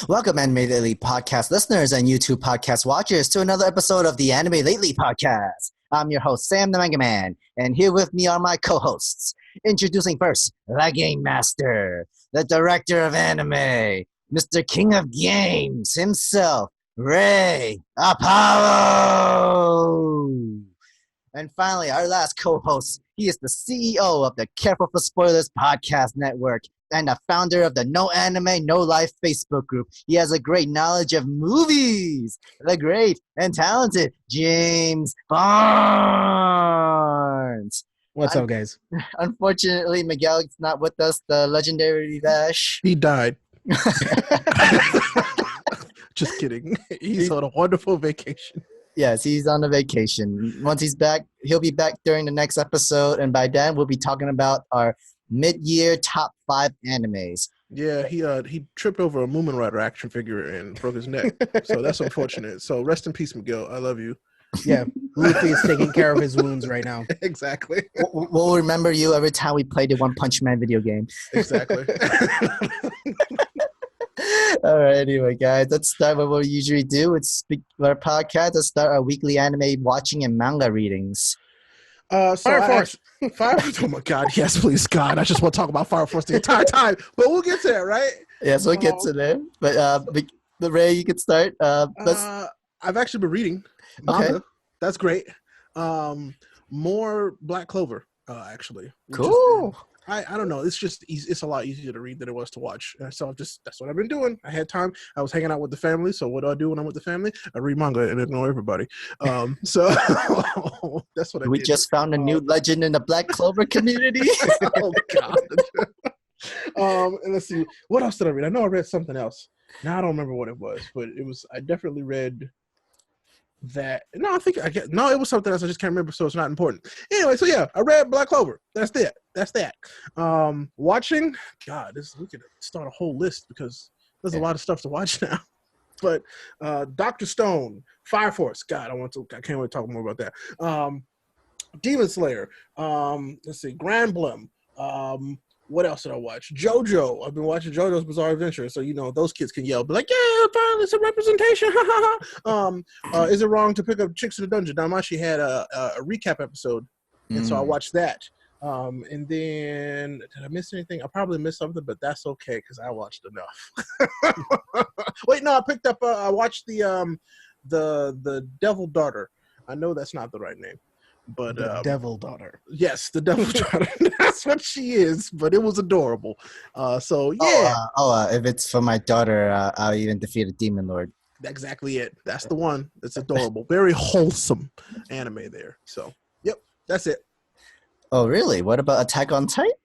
Welcome, Anime Lately podcast listeners and YouTube podcast watchers, to another episode of the Anime Lately podcast. I'm your host, Sam the Manga Man, and here with me are my co-hosts. Introducing first, the Game Master, the Director of Anime, Mr. King of Games himself, Ray Apollo! And finally, our last co-host, he is the CEO of the Careful for Spoilers podcast network and the founder of the No Anime, No Life Facebook group. He has a great knowledge of movies. The great and talented James Barnes. What's up, guys? Unfortunately, Miguel is not with us, the legendary Vash. He died. Just kidding. He's on a wonderful vacation. Yes, he's on a vacation. Once he's back, he'll be back during the next episode, and by then we'll be talking about our mid-year top 5 animes. Yeah, he tripped over a Moomin Rider action figure and broke his neck. So that's unfortunate. So rest in peace, Miguel. I love you. Yeah, Luffy is taking care of his wounds right now. Exactly. We'll remember you every time we play the One Punch Man video game. Exactly. All right, anyway, guys, let's start with what we usually do. It's our podcast. Let's start our weekly anime watching and manga readings. Fire Force. Oh my God, yes, please, God. I just want to talk about Fire Force the entire time, but we'll get to that, right? Yes, we'll get to that. But Ray, you can start. I've actually been reading manga. Okay. That's great. More Black Clover, actually. Cool. I don't know. It's just it's a lot easier to read than it was to watch. So that's what I've been doing. I had time. I was hanging out with the family. So what do I do when I'm with the family? I read manga and ignore everybody. So that's what I did. We just found a new legend in the Black Clover community. Oh God. And let's see. What else did I read? I know I read something else. Now I don't remember what it was, but I definitely read that. No, it was something else. I just can't remember, so it's not important. Anyway, so yeah, I read Black Clover. That's that. Watching, God, we could start a whole list because there's a lot of stuff to watch now. But Dr. Stone, Fire Force, God, I can't wait to talk more about that. Demon Slayer, let's see, Grand Blum, what else did I watch? JoJo. I've been watching JoJo's Bizarre Adventure, so those kids can yell, be like, "Yeah, finally some representation!" Is it wrong to pick up Chicks in the Dungeon? Damashi had a recap episode, and so I watched that. And then did I miss anything? I probably missed something, but that's okay because I watched enough. Wait, no, I picked up. I watched the Devil Daughter. I know that's not the right name. But the Devil Daughter. Yes, the Devil Daughter. That's what she is. But it was adorable. So yeah. If it's for my daughter, I'll even defeat a demon lord. Exactly it. That's the one. It's adorable. Very wholesome anime there. So yep, that's it. Oh really? What about Attack on Titan?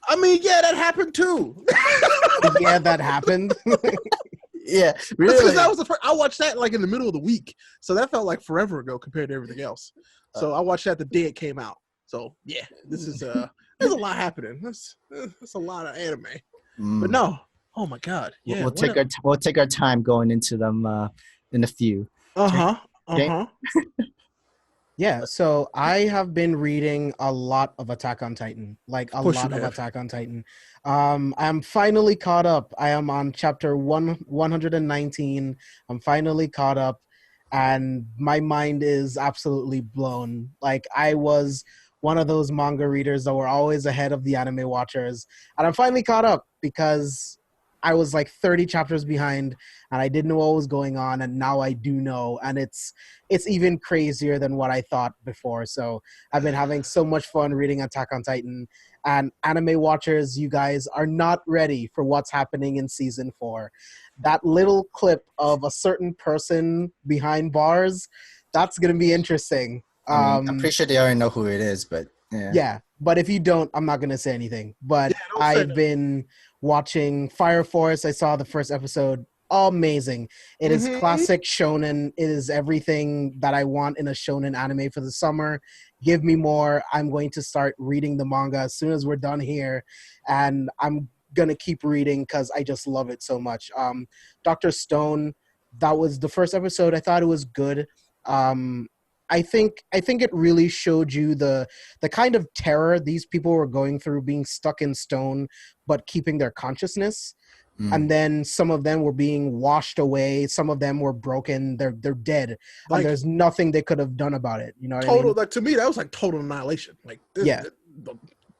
I mean, yeah, that happened too. Yeah, that happened. Yeah, really. That was I watched that like in the middle of the week, so that felt like forever ago compared to everything else. So I watched that the day it came out. So yeah, this is there's a lot happening. That's a lot of anime. But no, oh my God, yeah. We'll take our time going into them in a few. Yeah, so I have been reading a lot of Attack on Titan, Attack on Titan. I'm finally caught up. I am on chapter 119. I'm finally caught up, and my mind is absolutely blown. Like, I was one of those manga readers that were always ahead of the anime watchers, and I'm finally caught up because I was like 30 chapters behind and I didn't know what was going on, and now I do know, and it's even crazier than what I thought before. So I've been having so much fun reading Attack on Titan, and anime watchers, you guys are not ready for what's happening in season 4. That little clip of a certain person behind bars, that's going to be interesting. I'm pretty sure they already know who it is, but yeah. Yeah, but if you don't, I'm not going to say anything. But yeah, I've been watching Fire Force. I saw the first episode. Amazing. It is classic shonen. It is everything that I want in a shonen anime for the summer. Give me more. I'm going to start reading the manga as soon as we're done here. And I'm going to keep reading because I just love it so much. Dr. Stone, that was the first episode. I thought it was good. I think it really showed you the kind of terror these people were going through, being stuck in stone, but keeping their consciousness. And then some of them were being washed away. Some of them were broken. They're dead. Like, and there's nothing they could have done about it. You know what total, I mean? like, to me, that was like total annihilation. Like,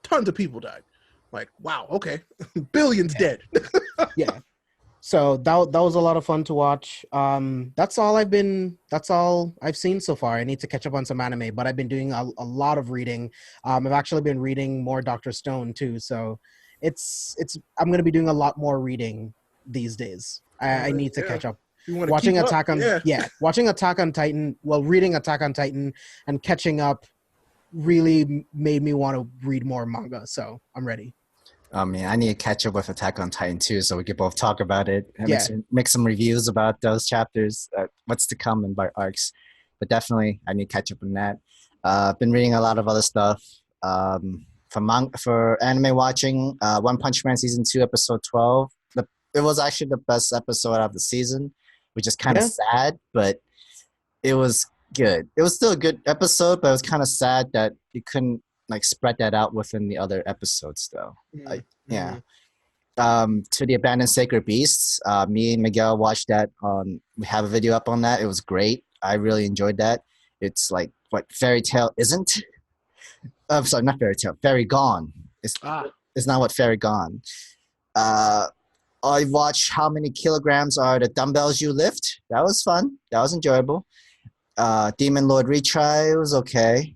tons of people died. Like, wow, okay. Billions dead. Yeah. So that was a lot of fun to watch. That's all I've seen so far. I need to catch up on some anime, but I've been doing a lot of reading. I've actually been reading more Dr. Stone too. So I'm going to be doing a lot more reading these days. I need to catch up. Watching Attack on watching Attack on Titan, reading Attack on Titan and catching up really made me want to read more manga. So I'm ready. I mean, I need to catch up with Attack on Titan too, so we can both talk about it and make some reviews about those chapters, what's to come in by arcs. But definitely, I need to catch up on that. I've been reading a lot of other stuff. For anime watching, One Punch Man Season 2, Episode 12. It was actually the best episode of the season, which is kind of sad, but it was good. It was still a good episode, but it was kind of sad that you couldn't spread that out within the other episodes, though. To the Abandoned Sacred Beasts, me and Miguel watched that. We have a video up on that. It was great. I really enjoyed that. It's like what Fairy Tail isn't. I'm sorry, not Fairy Tail. Fairy Gone. It's not what Fairy Gone. I watched How Many Kilograms Are the Dumbbells You Lift. That was fun. That was enjoyable. Demon Lord Retry was okay.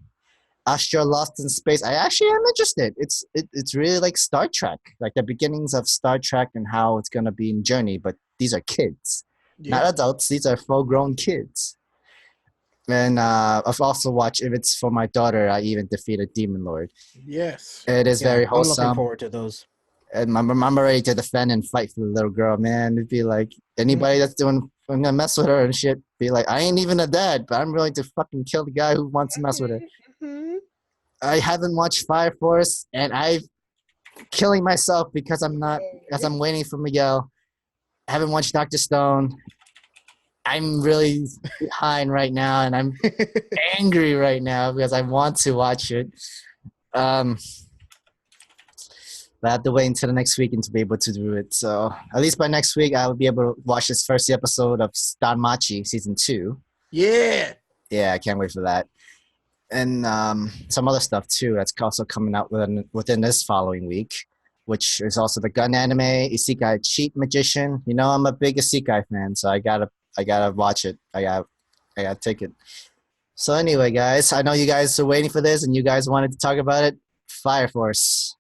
Astro Lost in Space. I actually am interested. It's really like Star Trek, like the beginnings of Star Trek and how it's gonna be in Journey. But these are kids, not adults. These are full-grown kids. And I've also watched If It's For My Daughter, I Even Defeated Demon Lord. Yes. It is very wholesome. I'm looking forward to those. And I'm ready to defend and fight for the little girl, man. It'd be like, anybody that's I'm gonna mess with her and shit, be like, I ain't even a dad, but I'm willing to fucking kill the guy who wants to mess with her. I haven't watched Fire Force, and I'm killing myself because I'm waiting for Miguel. I haven't watched Dr. Stone. I'm really behind right now, and I'm angry right now because I want to watch it. But I have to wait until the next week and to be able to do it. So at least by next week, I will be able to watch this first episode of Danmachi Season 2. Yeah! Yeah, I can't wait for that. And some other stuff, too, that's also coming out within this following week, which is also the gun anime, Isekai Cheat Magician. You know, I'm a big Isekai fan, so I gotta watch it. I gotta take it. So anyway, guys, I know you guys are waiting for this, and you guys wanted to talk about it. Fire Force.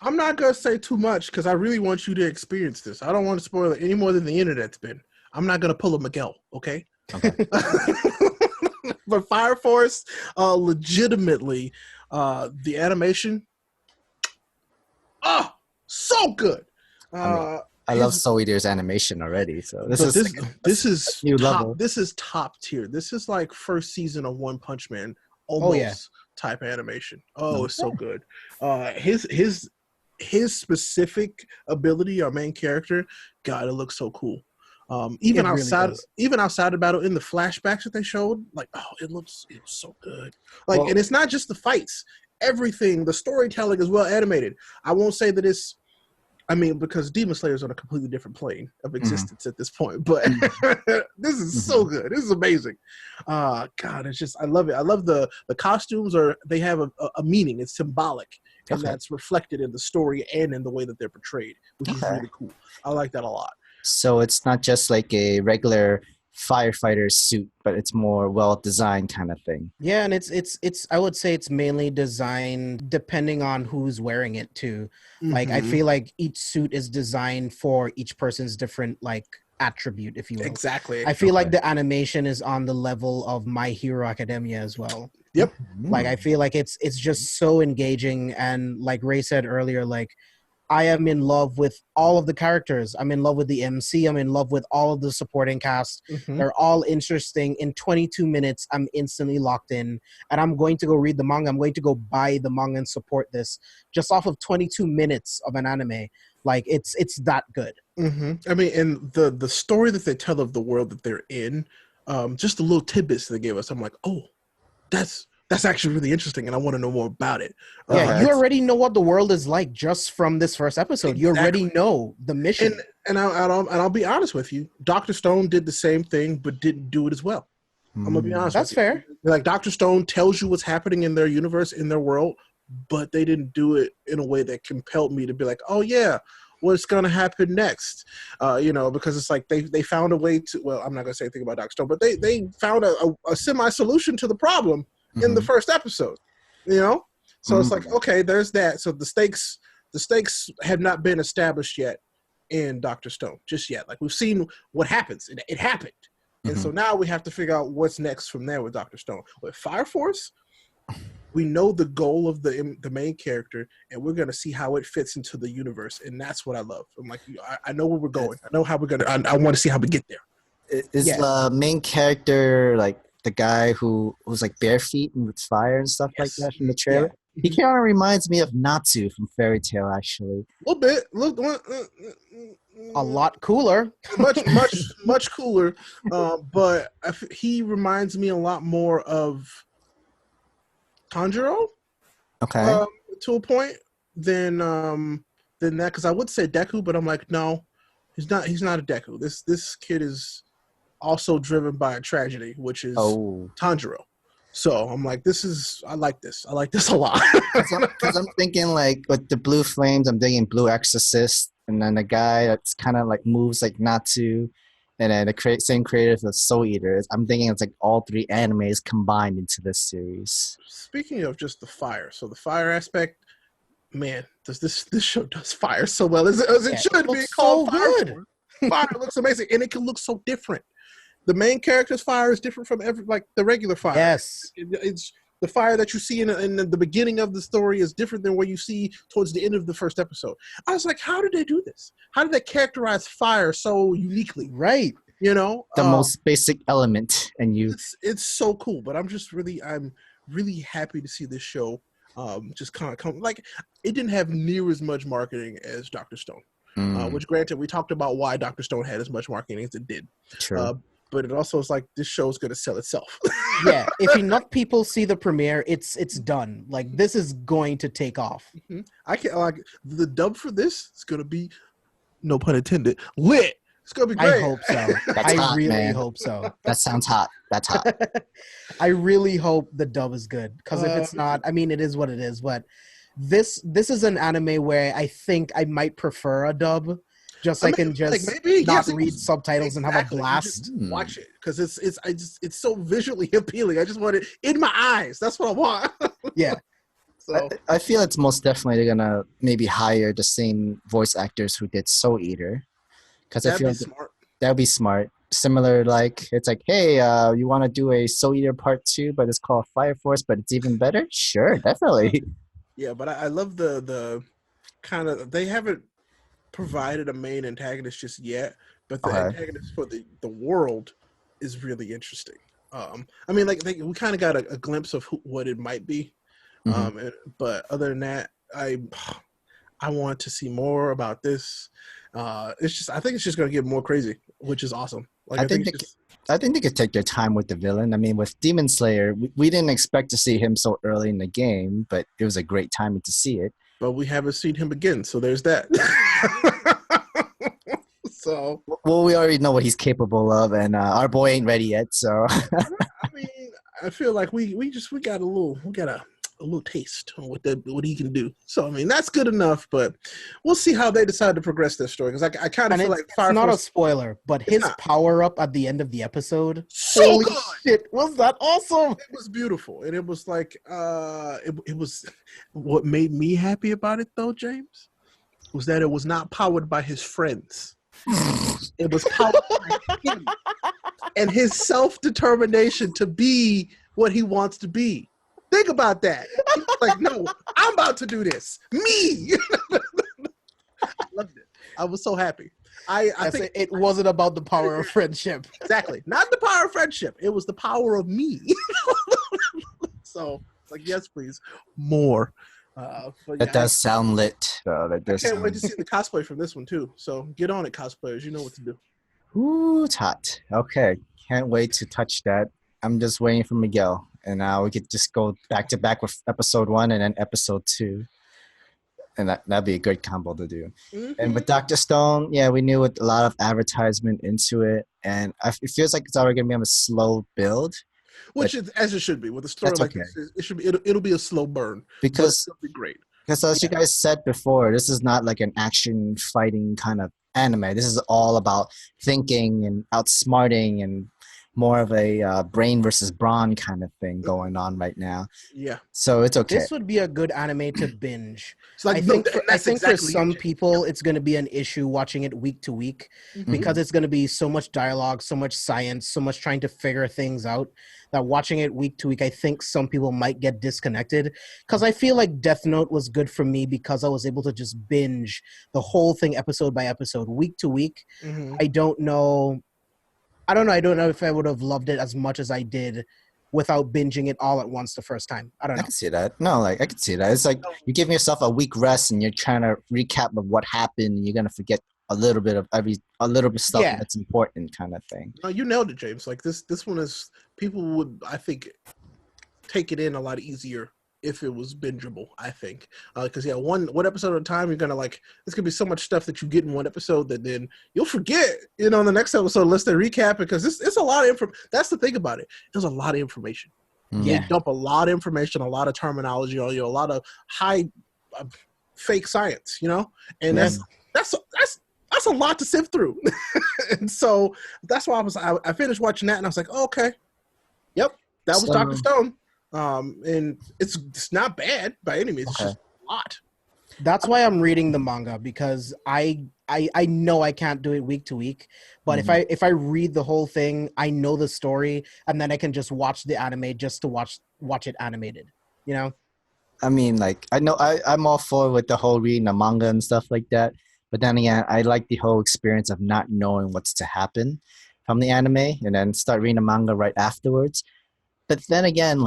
I'm not gonna say too much because I really want you to experience this. I don't want to spoil it any more than the internet's been. I'm not gonna pull a Miguel, okay? Okay. But Fire Force, legitimately, the animation, so good. I love Soul Eater's animation already, so this is new top level. This is top tier. This is like first season of One Punch Man almost type animation. It's so good. His specific ability, our main character, God, it looks so cool. Even outside of battle, in the flashbacks that they showed, like, it was so good. Like, and it's not just the fights. Everything, the storytelling is well animated. I won't say that it's, because Demon Slayer is on a completely different plane of existence at this point, but this is so good. This is amazing. God, it's just, I love it. I love the costumes they have a meaning. It's symbolic, and that's reflected in the story and in the way that they're portrayed, which is really cool. I like that a lot. So it's not just like a regular firefighter suit, but it's more well-designed kind of thing. Yeah, and it's I would say it's mainly designed depending on who's wearing it too. Like, I feel like each suit is designed for each person's different attribute, if you will. Exactly. I feel like the animation is on the level of My Hero Academia as well. Yep. Like, I feel like it's just so engaging, and like Ray said earlier, like, I am in love with all of the characters. I'm in love with the MC. I'm in love with all of the supporting cast. They're all interesting. In 22 minutes, I'm instantly locked in. And I'm going to go read the manga. I'm going to go buy the manga and support this just off of 22 minutes of an anime. Like, it's that good. And the story that they tell of the world that they're in, just the little tidbits they gave us, I'm like, that's actually really interesting, and I want to know more about it. You already know what the world is like just from this first episode. Exactly. You already know the mission. And I'll be honest with you. Dr. Stone did the same thing, but didn't do it as well. I'm gonna be honest. That's fair. Like Dr. Stone tells you what's happening in their universe, in their world, but they didn't do it in a way that compelled me to be like, oh yeah, what's gonna happen next? Because it's like they found a way to. Well, I'm not gonna say anything about Dr. Stone, but they found a semi solution to the problem in the first episode. So it's like, okay, there's that. So the stakes have not been established yet in Dr. Stone just yet. Like we've seen what happens. It happened. And so now we have to figure out what's next from there with Dr. Stone. With Fire Force, we know the goal of the main character, and we're going to see how it fits into the universe. And that's what I love. I'm like, I know where we're going. I know how we're going to, I want to see how we get there. Is the main character like the guy who's like bare feet and with fire and stuff like that from the trailer? Yeah. He kind of reminds me of Natsu from Fairy Tail, actually. A little bit. A lot cooler. much cooler. But he reminds me a lot more of Tanjiro. Okay. To a point than that, because I would say Deku, but I'm like, no, he's not a Deku. This kid is also driven by a tragedy, which is Tanjiro. So I'm like, I like this a lot. Because I'm thinking like with the Blue Flames, I'm thinking Blue Exorcist, and then the guy that's kind of like moves like Natsu, and then the same creators of Soul Eater. I'm thinking it's like all three animes combined into this series. Speaking of just the fire, so the fire aspect, man, this show does fire so well as it should be called so Fire. Good. Fire looks amazing, and it can look so different. The main character's fire is different from the regular fire. Yes, it's the fire that you see in the beginning of the story is different than what you see towards the end of the first episode. I was like, how did they do this? How did they characterize fire so uniquely? Right. The most basic element, and it's so cool. But I'm really happy to see this show just kind of come. Like it didn't have near as much marketing as Dr. Stone, which granted we talked about why Dr. Stone had as much marketing as it did. True. But it also is like this show's going to sell itself. Yeah, if enough people see the premiere, it's done. Like this is going to take off. Mm-hmm. I can't like the dub for this is going to be, no pun intended, lit. It's going to be great. I hope so. I really hope so. That sounds hot. That's hot. I really hope the dub is good because if it's not, I mean, it is what it is. But this is an anime where I think I might prefer a dub. Just I can just not read subtitles and have a blast. Watch it because it's so visually appealing. I just want it in my eyes. That's what I want. Yeah. So I feel it's most definitely gonna maybe hire the same voice actors who did Soul Eater, because I feel like that would be smart. Similar, like it's like, hey, you want to do a Soul Eater Part 2, but it's called Fire Force, but it's even better. Sure, definitely. Yeah, but I love the kind of they haven't provided a main antagonist just yet, but the antagonist for the world is really interesting. I mean, like we kind of got a glimpse of what it might be, but other than that, I want to see more about this. I think it's just going to get more crazy, which is awesome. Like I think they could take their time with the villain. I mean, with Demon Slayer, we didn't expect to see him so early in the game, but it was a great timing to see it. But we haven't seen him again, so there's that. So well, we already know what he's capable of, and our boy ain't ready yet. So I mean, I feel like we got a little taste on what he can do. So I mean, that's good enough. But we'll see how they decide to progress their story, because I kind of feel like Fire Force, not a spoiler, but his power up at the end of the episode, so holy good. Shit, was that awesome? It was beautiful, and it was like it was what made me happy about it though, James, was that it was not powered by his friends. It was powered by him and his self-determination to be what he wants to be. Think about that. He's like, no, I'm about to do this. Me. I loved it. I was so happy. I think it wasn't about the power of friendship. Exactly. Not the power of friendship. It was the power of me. So, like, yes, please. More. That does sound lit. I can't wait to see the cosplay from this one, too. So, get on it, cosplayers. You know what to do. Ooh, it's hot. Okay. Can't wait to touch that. I'm just waiting for Miguel. And now we could just go back to back with episode 1 and then episode 2. And that'd be a good combo to do. Mm-hmm. And with Dr. Stone, yeah, we knew with a lot of advertisement into it, and it feels like it's already gonna be on a slow build, which is as it should be with a story like this. It should be. It'll be a slow burn because it'll be great. Because as you guys said before, this is not like an action fighting kind of anime. This is all about thinking and outsmarting and more of a brain versus brawn kind of thing going on right now. Yeah. So it's okay. This would be a good anime to binge. It's like, I think for some people, it's going to be an issue watching it week to week because it's going to be so much dialogue, so much science, so much trying to figure things out that watching it week to week, I think some people might get disconnected. Because I feel like Death Note was good for me because I was able to just binge the whole thing episode by episode, week to week. I don't know if I would have loved it as much as I did without binging it all at once the first time. I don't know. I can see that. No, like I can see that. It's like you're giving yourself a week rest and you're trying to recap of what happened and you're gonna forget a little bit of stuff that's important kind of thing. No, you nailed it, James. Like this one is, people would, I think, take it in a lot easier if it was bingeable, I think. Because one episode at a time, you're gonna there's gonna be so much stuff that you get in one episode that then you'll forget, in the next episode unless they recap it, because it's a lot of information. That's the thing about it. There's a lot of information. They dump a lot of information, a lot of terminology on you, a lot of high fake science, and that's a lot to sift through. And so that's why I finished watching that and I was like, oh, okay, yep, that was Dr. Stone. And it's not bad by any means. It's just a lot. That's why I'm reading the manga, because I know I can't do it week to week, but if I read the whole thing, I know the story, and then I can just watch the anime just to watch it animated. I mean, I know I'm all for with the whole reading the manga and stuff like that, but then again, I like the whole experience of not knowing what's to happen from the anime and then start reading the manga right afterwards. But then again,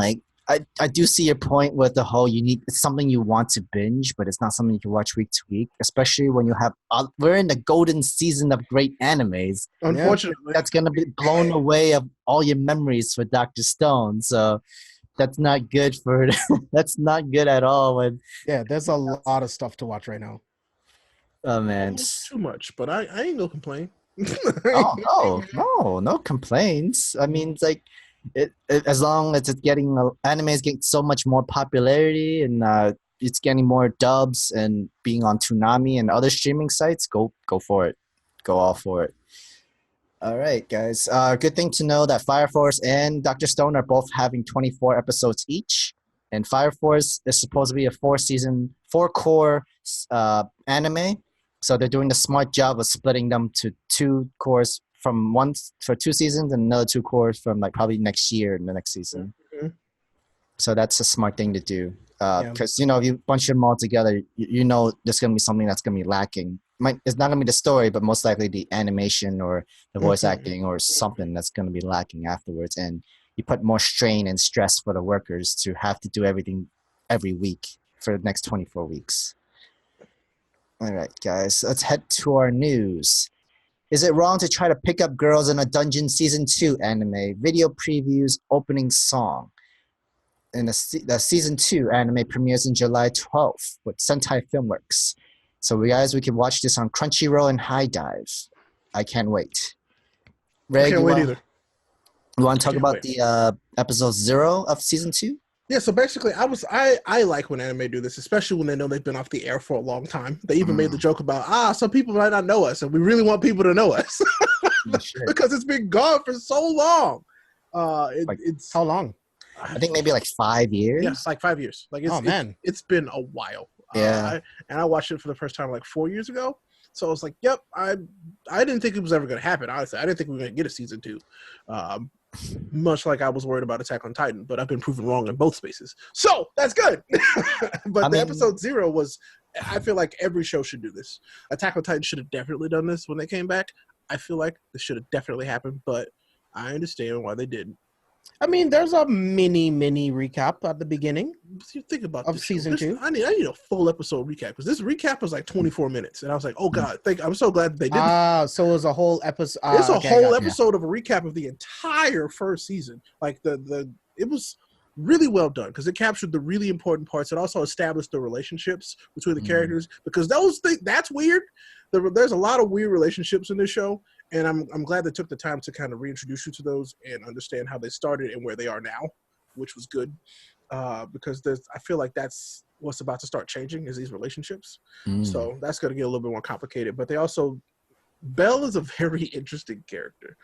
I do see your point with the whole it's something you want to binge, but it's not something you can watch week to week, especially when you have, we're in the golden season of great animes. Unfortunately. That's going to be blown away of all your memories for Dr. Stone. So that's not good that's not good at all. There's a lot of stuff to watch right now. Oh man. It's too much, but I ain't gonna complain. No complaints. I mean, it's as long as it's anime is getting so much more popularity and it's getting more dubs and being on Toonami and other streaming sites, go for it. Go all for it. All right, guys. Good thing to know that Fire Force and Dr. Stone are both having 24 episodes each. And Fire Force is supposed to be a 4-core anime. So they're doing the smart job of splitting them to 2 cores from for 2 seasons and another 2 cores from probably next year in the next season. So that's a smart thing to do. Because, if you bunch them all together, there's going to be something that's going to be lacking. It's not going to be the story, but most likely the animation or the voice acting or something that's going to be lacking afterwards. And you put more strain and stress for the workers to have to do everything every week for the next 24 weeks. All right, guys, let's head to our news. Is it wrong to try to pick up girls in a Dungeon Season 2 anime? Video previews, opening song. And the Season 2 anime premieres in July 12th with Sentai Filmworks. So we can watch this on Crunchyroll and High Dive. I can't wait. Reg, I can't wait either. You want to talk about the episode 0 of Season 2? Yeah, so basically, I like when anime do this, especially when they know they've been off the air for a long time. They even made the joke about, some people might not know us, and we really want people to know us because it's been gone for so long. It's how long? I think maybe 5 years. Yes, 5 years. It's been a while. Yeah, and I watched it for the first time 4 years ago. So I was like, yep, I didn't think it was ever going to happen. Honestly, I didn't think we were going to get a season 2. Much like I was worried about Attack on Titan, but I've been proven wrong in both spaces. So that's good. But episode 0 was, I feel like every show should do this. Attack on Titan should have definitely done this when they came back. I feel like this should have definitely happened, but I understand why they didn't. I mean, there's a mini recap at the beginning. You think about of season 2. I need a full episode recap because this recap was 24 minutes, and I was like, "Oh God!" I'm so glad that they did. So it was a whole episode. It's a whole episode of a recap of the entire first season. It was really well done because it captured the really important parts. It also established the relationships between the characters because those things, that's weird. There's a lot of weird relationships in this show, and I'm glad they took the time to kind of reintroduce you to those and understand how they started and where they are now, which was good because I feel like that's what's about to start changing is these relationships. So that's going to get a little bit more complicated. But they also, Bell is a very interesting character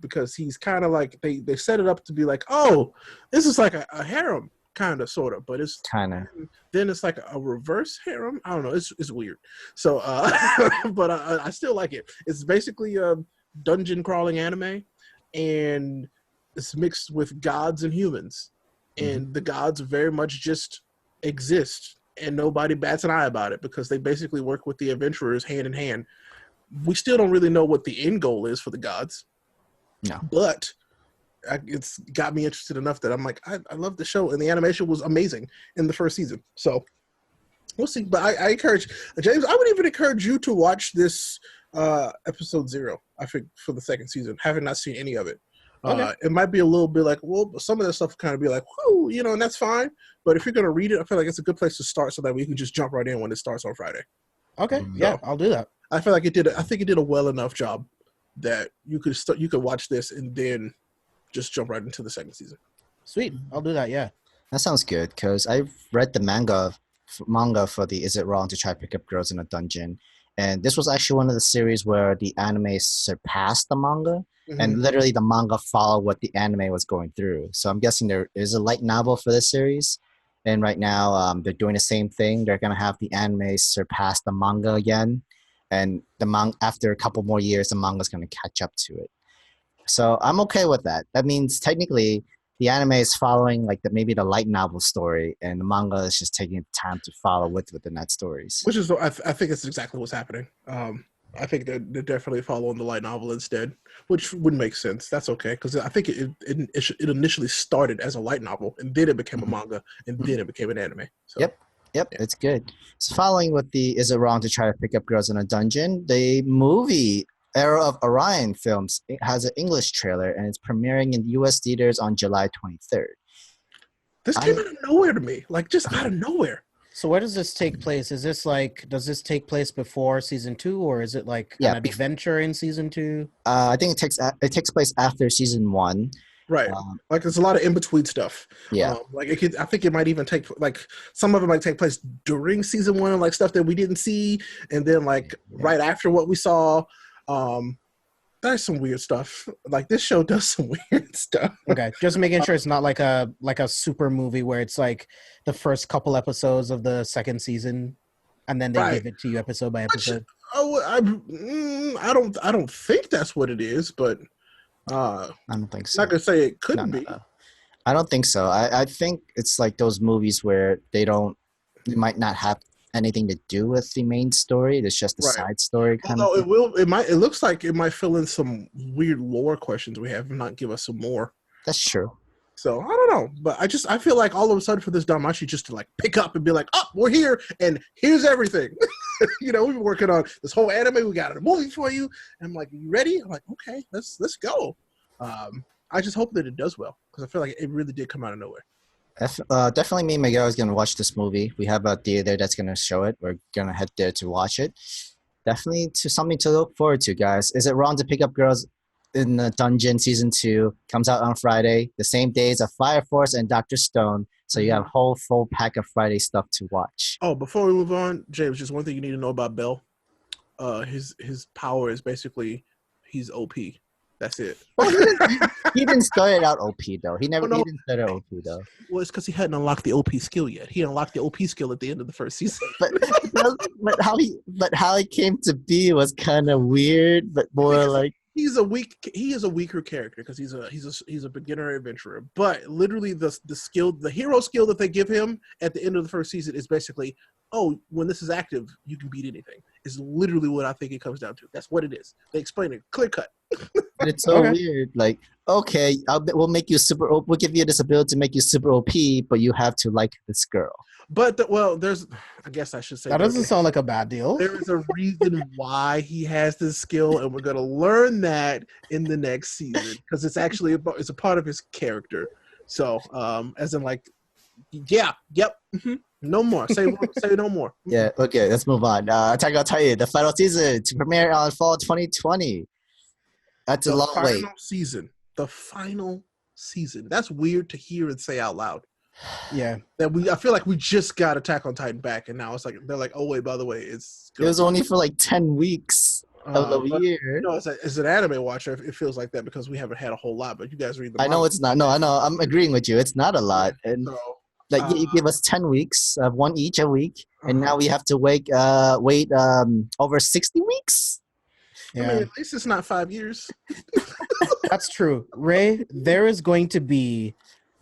because he's kind of like they set it up to be like, oh, this is like a harem kind of sort of, but it's kind of then it's like a reverse harem. I don't know. It's weird. So, but I still like it. It's basically a dungeon crawling anime, and it's mixed with gods and humans, and the gods very much just exist, and nobody bats an eye about it because they basically work with the adventurers hand in hand. We still don't really know what the end goal is for the gods. No, but it's got me interested enough that I'm like, I love the show, and the animation was amazing in the first season. So we'll see. But I encourage James. I would even encourage you to watch this episode 0. I think for the second season, having not seen any of it. Okay. It might be a little bit like, well, some of that stuff kind of be like, whoo, and that's fine. But if you're gonna read it, I feel like it's a good place to start so that we can just jump right in when it starts on Friday. Okay, yeah, I'll do that. I feel like I think it did a well enough job that you could watch this and then just jump right into the second season. Sweet, I'll do that. Yeah, that sounds good because I've read the manga for the Is It Wrong to Try Pick Up Girls in a Dungeon, and this was actually one of the series where the anime surpassed the manga, and literally the manga followed what the anime was going through. So I'm guessing there is a light novel for this series, and right now they're doing the same thing. They're gonna have the anime surpass the manga again, and after a couple more years, the manga is gonna catch up to it. So I'm okay with that. That means technically the anime is following like maybe the light novel story, and the manga is just taking time to follow within that stories. Which is, I think it's exactly what's happening. I think they're definitely following the light novel instead, which would make sense. That's okay because I think it initially started as a light novel, and then it became a manga, and then it became an anime. So, Yep, yeah. It's good. So following with the Is It Wrong to Try to Pick Up Girls in a Dungeon, the movie Era of Orion films has an English trailer, and it's premiering in U.S. theaters on July 23rd. This came out of nowhere to me, like just out of nowhere. So where does this take place? Is this does this take place before season 2, or is it like an adventure in season 2? I think it takes place after season 1. Right, like there's a lot of in between stuff. Yeah, I think it might even take some of it might take place during season 1, like stuff that we didn't see, and then right after what we saw. There's some weird stuff. Like this show does some weird stuff. Okay, just making sure it's not like a super movie where it's like the first couple episodes of the second season, and then they give it to you episode by episode. I don't think that's what it is, but I don't think so. I'm not gonna say it couldn't be. No. I don't think so. I think it's like those movies where they might not have anything to do with the main story. It's just a side story kind of thing. It looks like it might fill in some weird lore questions we have and not give us some more. That's true. So I don't know, but I feel like all of a sudden for this Damashi just to like pick up and be like, oh, we're here and here's everything. We've been working on this whole anime. We got a movie for you. And I'm like, you ready? I'm like, okay, let's go. I just hope that it does well because I feel like it really did come out of nowhere. Definitely me and Miguel is going to watch this movie. We have a theater that's going to show it. We're going to head there to watch it. Definitely something to look forward to, guys. Is It Wrong to Pick Up Girls in the Dungeon Season 2 comes out on Friday, the same days of Fire Force and Dr. Stone. So you have a whole full pack of Friday stuff to watch. Oh, before we move on, James, just one thing you need to know about Bell. His power is basically he's OP. That's it. Well, he didn't start it out OP though. He didn't start out OP though. Well, it's because he hadn't unlocked the OP skill yet. He unlocked the OP skill at the end of the first season. but how he came to be was kind of weird, but more like he is a weaker character because he's a beginner adventurer. But literally the hero skill that they give him at the end of the first season is basically, oh, when this is active, you can beat anything. Is literally what I think it comes down to. That's what it is. They explain it clear cut. But it's so weird. Like, okay, we'll make you super. We'll give you this ability to make you super OP, but you have to like this girl. But I guess I should say that doesn't sound like a bad deal. There is a reason why he has this skill, and we're gonna learn that in the next season because it's actually it's a part of his character. So, as in like, yeah, yep, no more. Say no more. Yeah, okay, let's move on. Attack on Titan, the final season to premiere on fall 2020. That's a long wait. The final season. That's weird to hear and say out loud. Yeah. I feel like we just got Attack on Titan back, and now it's like they're like, oh wait, by the way, It was only for like 10 weeks of the year. No, as an anime watcher, it feels like that because we haven't had a whole lot. But you guys read the. I know it's not. No, I know. I'm agreeing with you. It's not a lot, and So, you give us 10 weeks of one each a week, and now we have to wait over 60 weeks. Yeah. I mean, at least it's not 5 years. That's true. Ray, there is going to be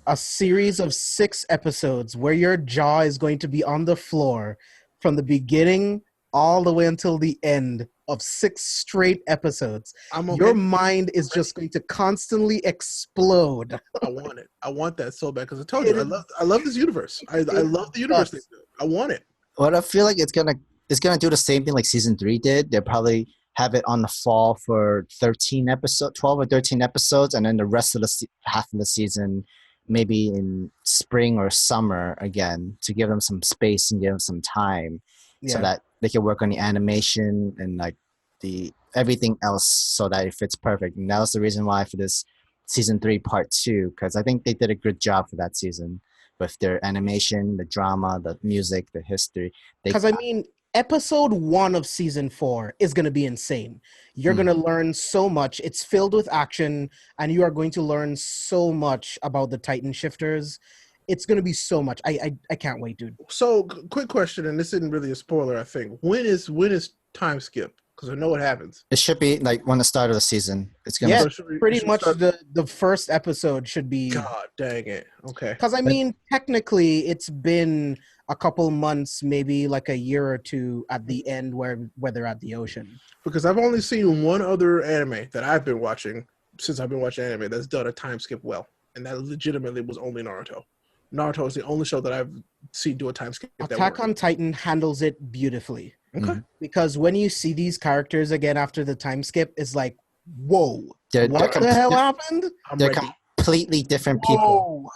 a series of 6 episodes where your jaw is going to be on the floor from the beginning all the way until the end of 6 straight episodes. Your mind is just going to constantly explode. I want it. I want that so bad because I told you I love this universe. I love the universe. I want it. What I feel like it's gonna do the same thing like season 3 did. They'll probably have it on the fall for 12 or 13 episodes, and then the rest of the half of the season maybe in spring or summer again, to give them some space and give them some time so that they can work on the animation and like the everything else so that it fits perfect. And that was the reason why for this season 3 part 2, because I think they did a good job for that season with their animation, the drama, the music, the history. Because I mean, episode 1 of season 4 is going to be insane. You're going to learn so much. It's filled with action, and you are going to learn so much about the Titan shifters. It's going to be so much. I can't wait, dude. So, quick question, and this isn't really a spoiler, I think. When is time skip? Because I know what happens. It should be like when the start of the season. It's gonna pretty much the first episode should be. God dang it! Okay. Because I mean, technically, it's been a couple months, maybe like a year or two at the end where they're at the ocean. Because I've only seen one other anime that I've been watching since I've been watching anime that's done a time skip well, and that legitimately was only Naruto. Naruto is the only show that I've seen do a time skip. Attack on Titan handles it beautifully. Okay. Because when you see these characters again after the time skip, it's like, whoa, what the hell happened? They're completely different people.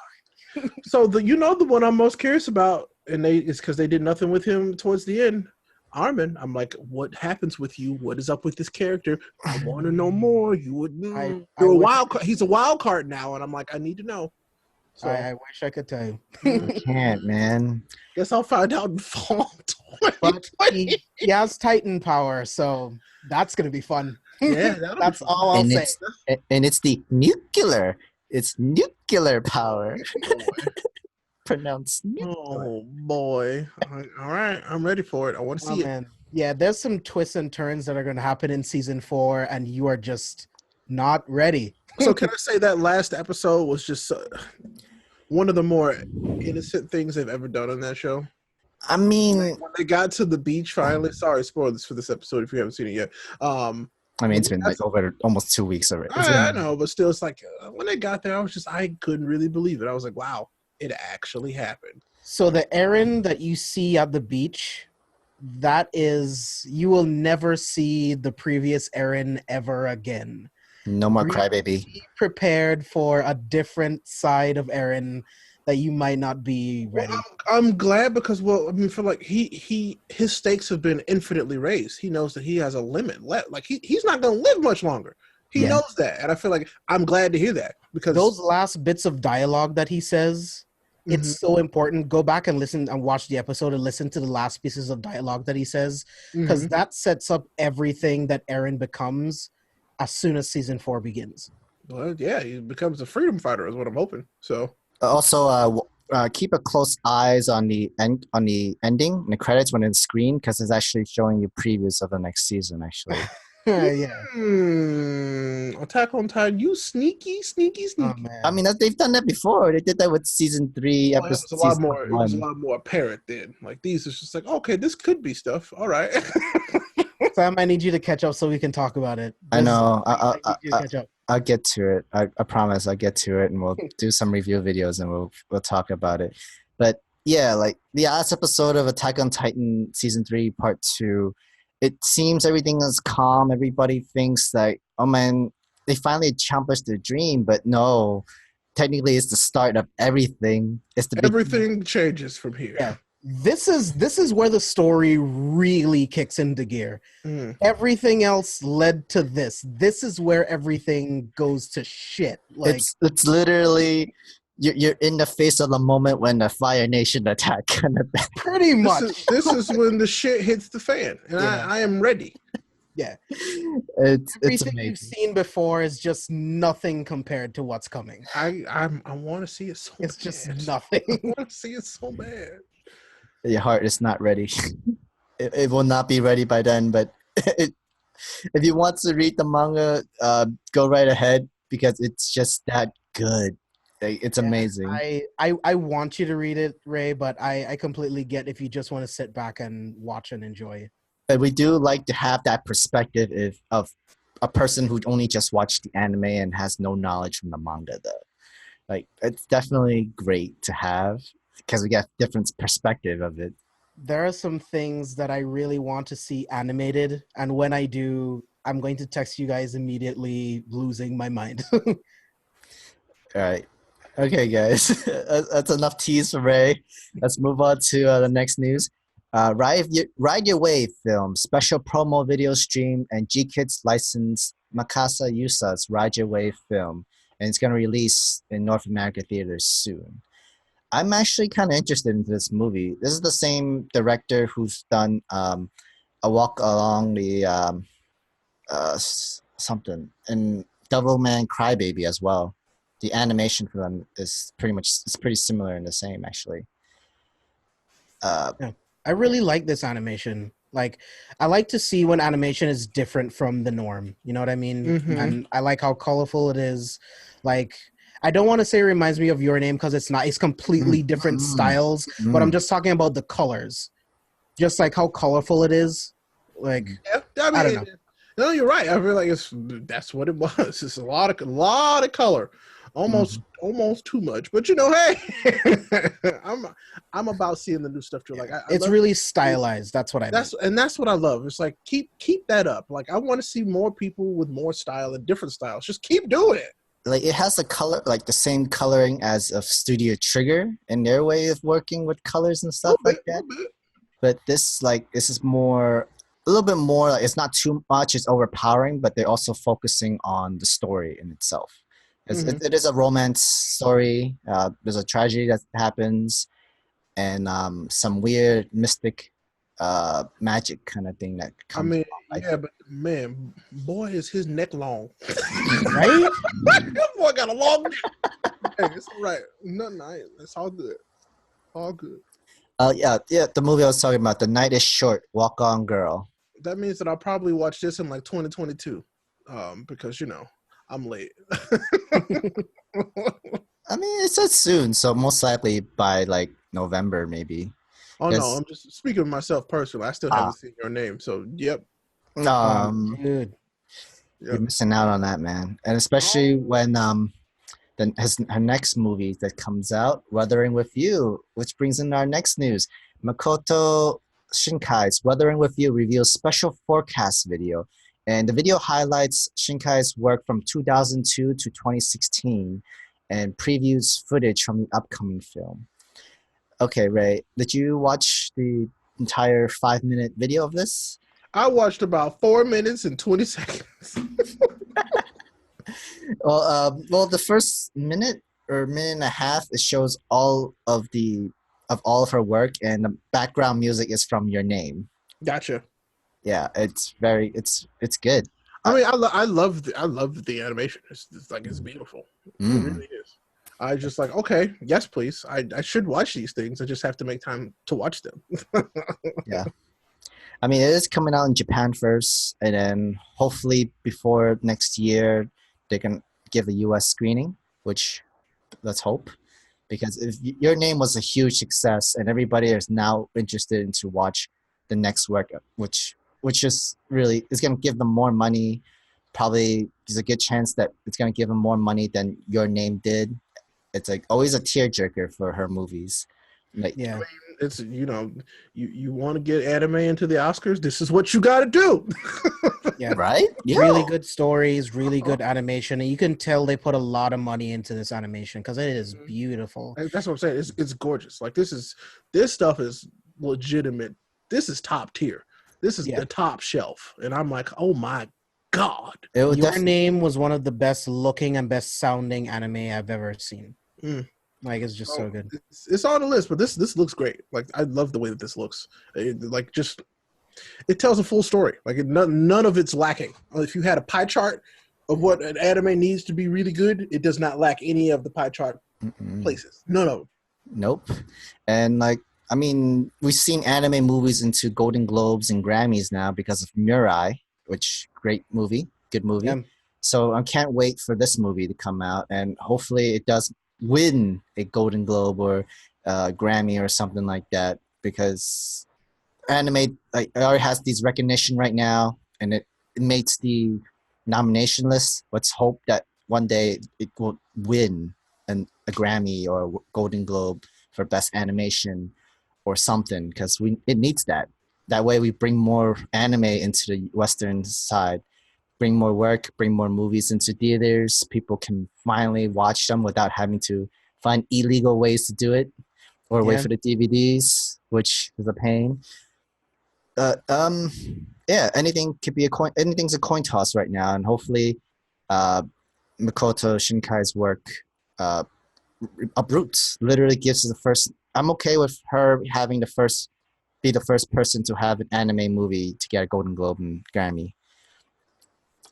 So the one I'm most curious about, and it's because they did nothing with him towards the end. Armin, I'm like, what happens with you? What is up with this character? I want to know more. You're a wild card. He's a wild card now, and I'm like, I need to know. So, I wish I could tell you. I can't, man. Guess I'll find out in fall. But he has Titan power, so that's gonna be fun. Yeah, that's all I'll say. And it's the nuclear. It's nuclear power. Pronounced nuclear. Oh boy! All right, I'm ready for it. I want to see it. Man. Yeah, there's some twists and turns that are gonna happen in season 4, and you are just not ready. So can I say that last episode was just one of the more innocent things they've ever done on that show? I mean, when they got to the beach finally. Sorry, spoilers for this episode if you haven't seen it yet. I mean, it's been like over almost 2 weeks already. I know, but still, it's like when they got there, I couldn't really believe it. I was like, wow, it actually happened. So the Eren that you see at the beach, you will never see the previous Eren ever again. No more crybaby. Be prepared for a different side of Eren that you might not be ready. Well, I'm glad because, I mean, for like his stakes have been infinitely raised. He knows that he has a limit left. Like he's not going to live much longer. He knows that, and I feel like I'm glad to hear that because those last bits of dialogue that he says, it's so important. Go back and listen and watch the episode and listen to the last pieces of dialogue that he says, because that sets up everything that Eren becomes as soon as season 4 begins. Well, yeah, he becomes a freedom fighter is what I'm hoping. So also keep a close eyes on the ending and the credits when it's screen, because it's actually showing you previews of the next season actually. Yeah. Attack on Titan, you sneaky. Oh, man. I mean, they've done that before. They did that with season 3 It episode. was a lot more apparent then. Like these is just like, okay, this could be stuff. All right. Sam, I need you to catch up so we can talk about it. I know. I need you to catch up. I'll get to it. I promise I'll get to it, and we'll do some review videos and we'll talk about it. But yeah, like the last episode of Attack on Titan season 3 part 2, it seems everything is calm. Everybody thinks like, oh man, they finally accomplished their dream, but no, technically it's the start of everything. It's the Everything changes from here. Yeah. This is where the story really kicks into gear. Everything else led to this. This is where everything goes to shit. Like it's literally you're in the face of the moment when the Fire Nation attack kind of thing. Pretty much. This is when the shit hits the fan, and I am ready. Yeah. It's Everything amazing. you've seen before is just nothing compared to what's coming. I want to see it so It's bad. just nothing. I want to see it so bad. Your heart is not ready. It will not be ready by then, but if you want to read the manga, go right ahead because it's just that good. It's amazing. I want you to read it, Ray, but I completely get if you just want to sit back and watch and enjoy. But we do like to have that perspective of a person who only just watched the anime and has no knowledge from the manga, though. Like, it's definitely great to have because we get different perspective of it. There are some things that I really want to see animated, and when I do, I'm going to text you guys immediately, losing my mind. All right. Okay, guys. That's enough tease for Ray. Let's move on to the next news. Ride Your Wave film, special promo video stream, and G-Kids licensed Makasa Yusa's Ride Your Wave film. And it's going to release in North America theaters soon. I'm actually kind of interested in this movie. This is the same director who's done A Walk Along the something, and Devilman Crybaby as well. The animation for them is pretty similar and the same, actually. Yeah. I really like this animation. Like, I like to see when animation is different from the norm. You know what I mean? Mm-hmm. And I like how colorful it is. Like, I don't want to say it reminds me of Your Name because it's not. It's completely different styles. But I'm just talking about the colors. Just like how colorful it is. Like, yeah, I don't know. No, you're right. I feel like that's what it was. It's a lot of color. Almost too much, but you know, hey, I'm about seeing the new stuff too. Like, it's really stylized. That's what I mean. That's what I love. It's like keep that up. Like, I want to see more people with more style and different styles. Just keep doing it. Like, it has a color, like the same coloring as of Studio Trigger in their way of working with colors and stuff like that. But this is more. A little bit more. Like, it's not too much. It's overpowering, but they're also focusing on the story in itself. It is a romance story. There's a tragedy that happens, and some weird mystic magic kind of thing that comes. I mean, but man, boy, is his neck long, right? That boy got a long neck. Hey, it's all right. Nothing. It's all good. All good. Yeah. The movie I was talking about, The Night Is Short, Walk On Girl. That means that I'll probably watch this in like 2022, because I'm late. I mean, it says soon, so most likely by like November, maybe. Oh no, I'm just speaking of myself personally. I still haven't seen Your Name, so yep. Dude, you're missing out on that, man, and especially when her next movie that comes out, Weathering with You, which brings in our next news. Makoto Shinkai's Weathering with You reveals special forecast video. And the video highlights Shinkai's work from 2002 to 2016 and previews footage from the upcoming film. Okay, Ray, did you watch the entire 5-minute video of this? I watched about 4 minutes and 20 seconds. Well, the first minute or minute and a half, it shows all of her work, and the background music is from Your Name. Gotcha. Yeah, it's good. I mean, I love the animation. It's beautiful. It really is. I just like, okay, yes, please. I should watch these things. I just have to make time to watch them. Yeah. I mean, it is coming out in Japan first, and then hopefully before next year, they can give a US screening, which let's hope. Because if Your Name was a huge success and everybody is now interested in to watch the next work, which is really, it's going to give them more money. Probably there's a good chance that it's going to give them more money than Your Name did. It's like always a tearjerker for her movies. Like, yeah. It's you want to get anime into the Oscars. This is what you got to do. Yeah, Right? Yeah. really good stories, really good animation, and you can tell they put a lot of money into this animation because it is beautiful. That's what I'm saying. It's gorgeous. Like this stuff is legitimate. This is top tier. This is the top shelf, and I'm like, oh my god. Your Name was one of the best looking and best sounding anime I've ever seen. Like it's just so good. It's on the list, but this looks great. Like I love the way that this looks. It tells a full story. Like none of it's lacking. If you had a pie chart of what an anime needs to be really good, it does not lack any of the pie chart places. None of them. Nope. And like, I mean, we've seen anime movies into Golden Globes and Grammys now because of Mirai, which great movie, good movie. Yeah. So I can't wait for this movie to come out, and hopefully it does win a Golden Globe or Grammy or something like that, because anime already has these recognition right now, and it makes the nomination list. Let's hope that one day it will win a Grammy or a Golden Globe for best animation or something, because it needs that. That way we bring more anime into the Western side, bring more work, bring more movies into theaters. People can finally watch them without having to find illegal ways to do it or wait for the DVDs, which is a pain. Anything could be anything's a coin toss right now, and hopefully Makoto Shinkai's work uproots, literally gives us the first. I'm okay with her having be the first person to have an anime movie to get a Golden Globe and Grammy.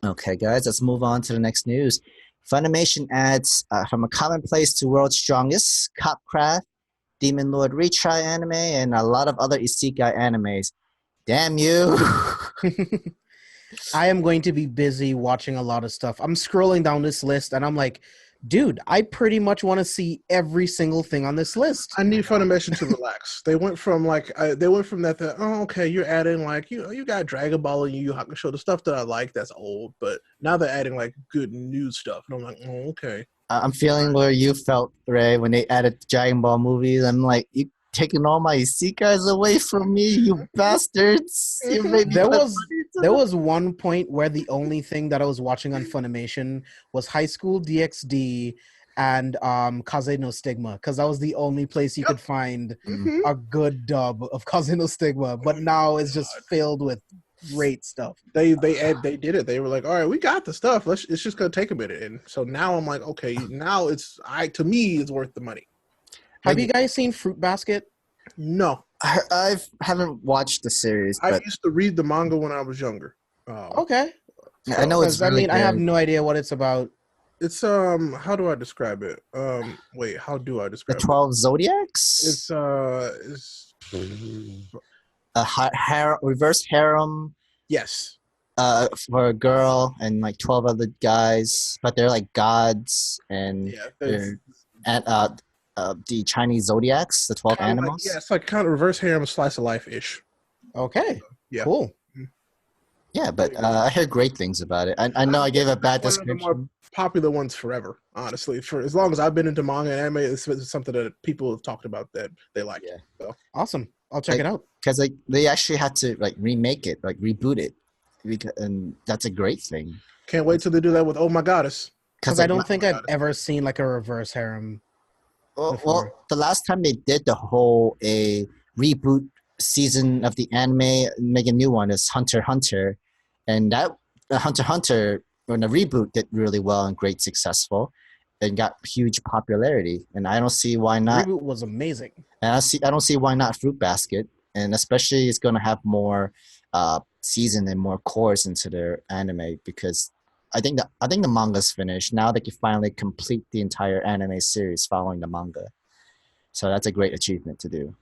Okay, guys, let's move on to the next news. Funimation adds from a Commonplace to World's Strongest, Copcraft, Demon Lord Retry anime, and a lot of other isekai animes. Damn you. I am going to be busy watching a lot of stuff. I'm scrolling down this list and I'm like, dude, I pretty much want to see every single thing on this list. I need Funimation to relax. They went from that, oh, okay, you're adding like, you got Dragon Ball and Yu Yu Hakusho, the stuff that I like that's old, but now they're adding like good new stuff. And I'm like, oh, okay. I'm feeling where you felt, Ray, when they added Dragon Ball movies. I'm like, you taking all my isekais away from me, you bastards. You made me there was one point where the only thing that I was watching on Funimation was High School DxD and Kaze no Stigma, because that was the only place you could find a good dub of Kaze no Stigma, but now it's just filled with great stuff. They did it. They were like, all right, we got the stuff. It's just gonna take a minute. And so now I'm like, okay, now to me it's worth the money. Have you guys seen Fruit Basket? No. I haven't watched the series. I used to read the manga when I was younger. Okay. I know it's really good. I have no idea what it's about. It's how do I describe it? Wait, how do I describe the 12 Zodiacs? It's a reverse harem. Yes. For a girl and like 12 other guys, but they're like gods, and they're the Chinese zodiacs, the 12 animals. Like, it's like kind of reverse harem, slice of life-ish. Okay. Cool. Yeah, but I heard great things about it. I know I gave a bad description. One of the more popular ones forever, honestly. For as long as I've been into manga and anime, it's something that people have talked about that they like. Yeah. So. Awesome. I'll check it out. Because they actually had to remake it, reboot it, and that's a great thing. Can't wait till they do that with Oh My Goddess. Because I don't think I've ever seen a reverse harem. Well, the last time they did the whole reboot season of the anime, make a new one, is Hunter x Hunter, and that Hunter x Hunter, when the reboot did really well and great successful, and got huge popularity. And I don't see why not. The reboot was amazing. And I don't see why not Fruit Basket, and especially it's going to have more season and more cores into their anime, because I think the manga's finished. Now they can finally complete the entire anime series following the manga. So that's a great achievement to do.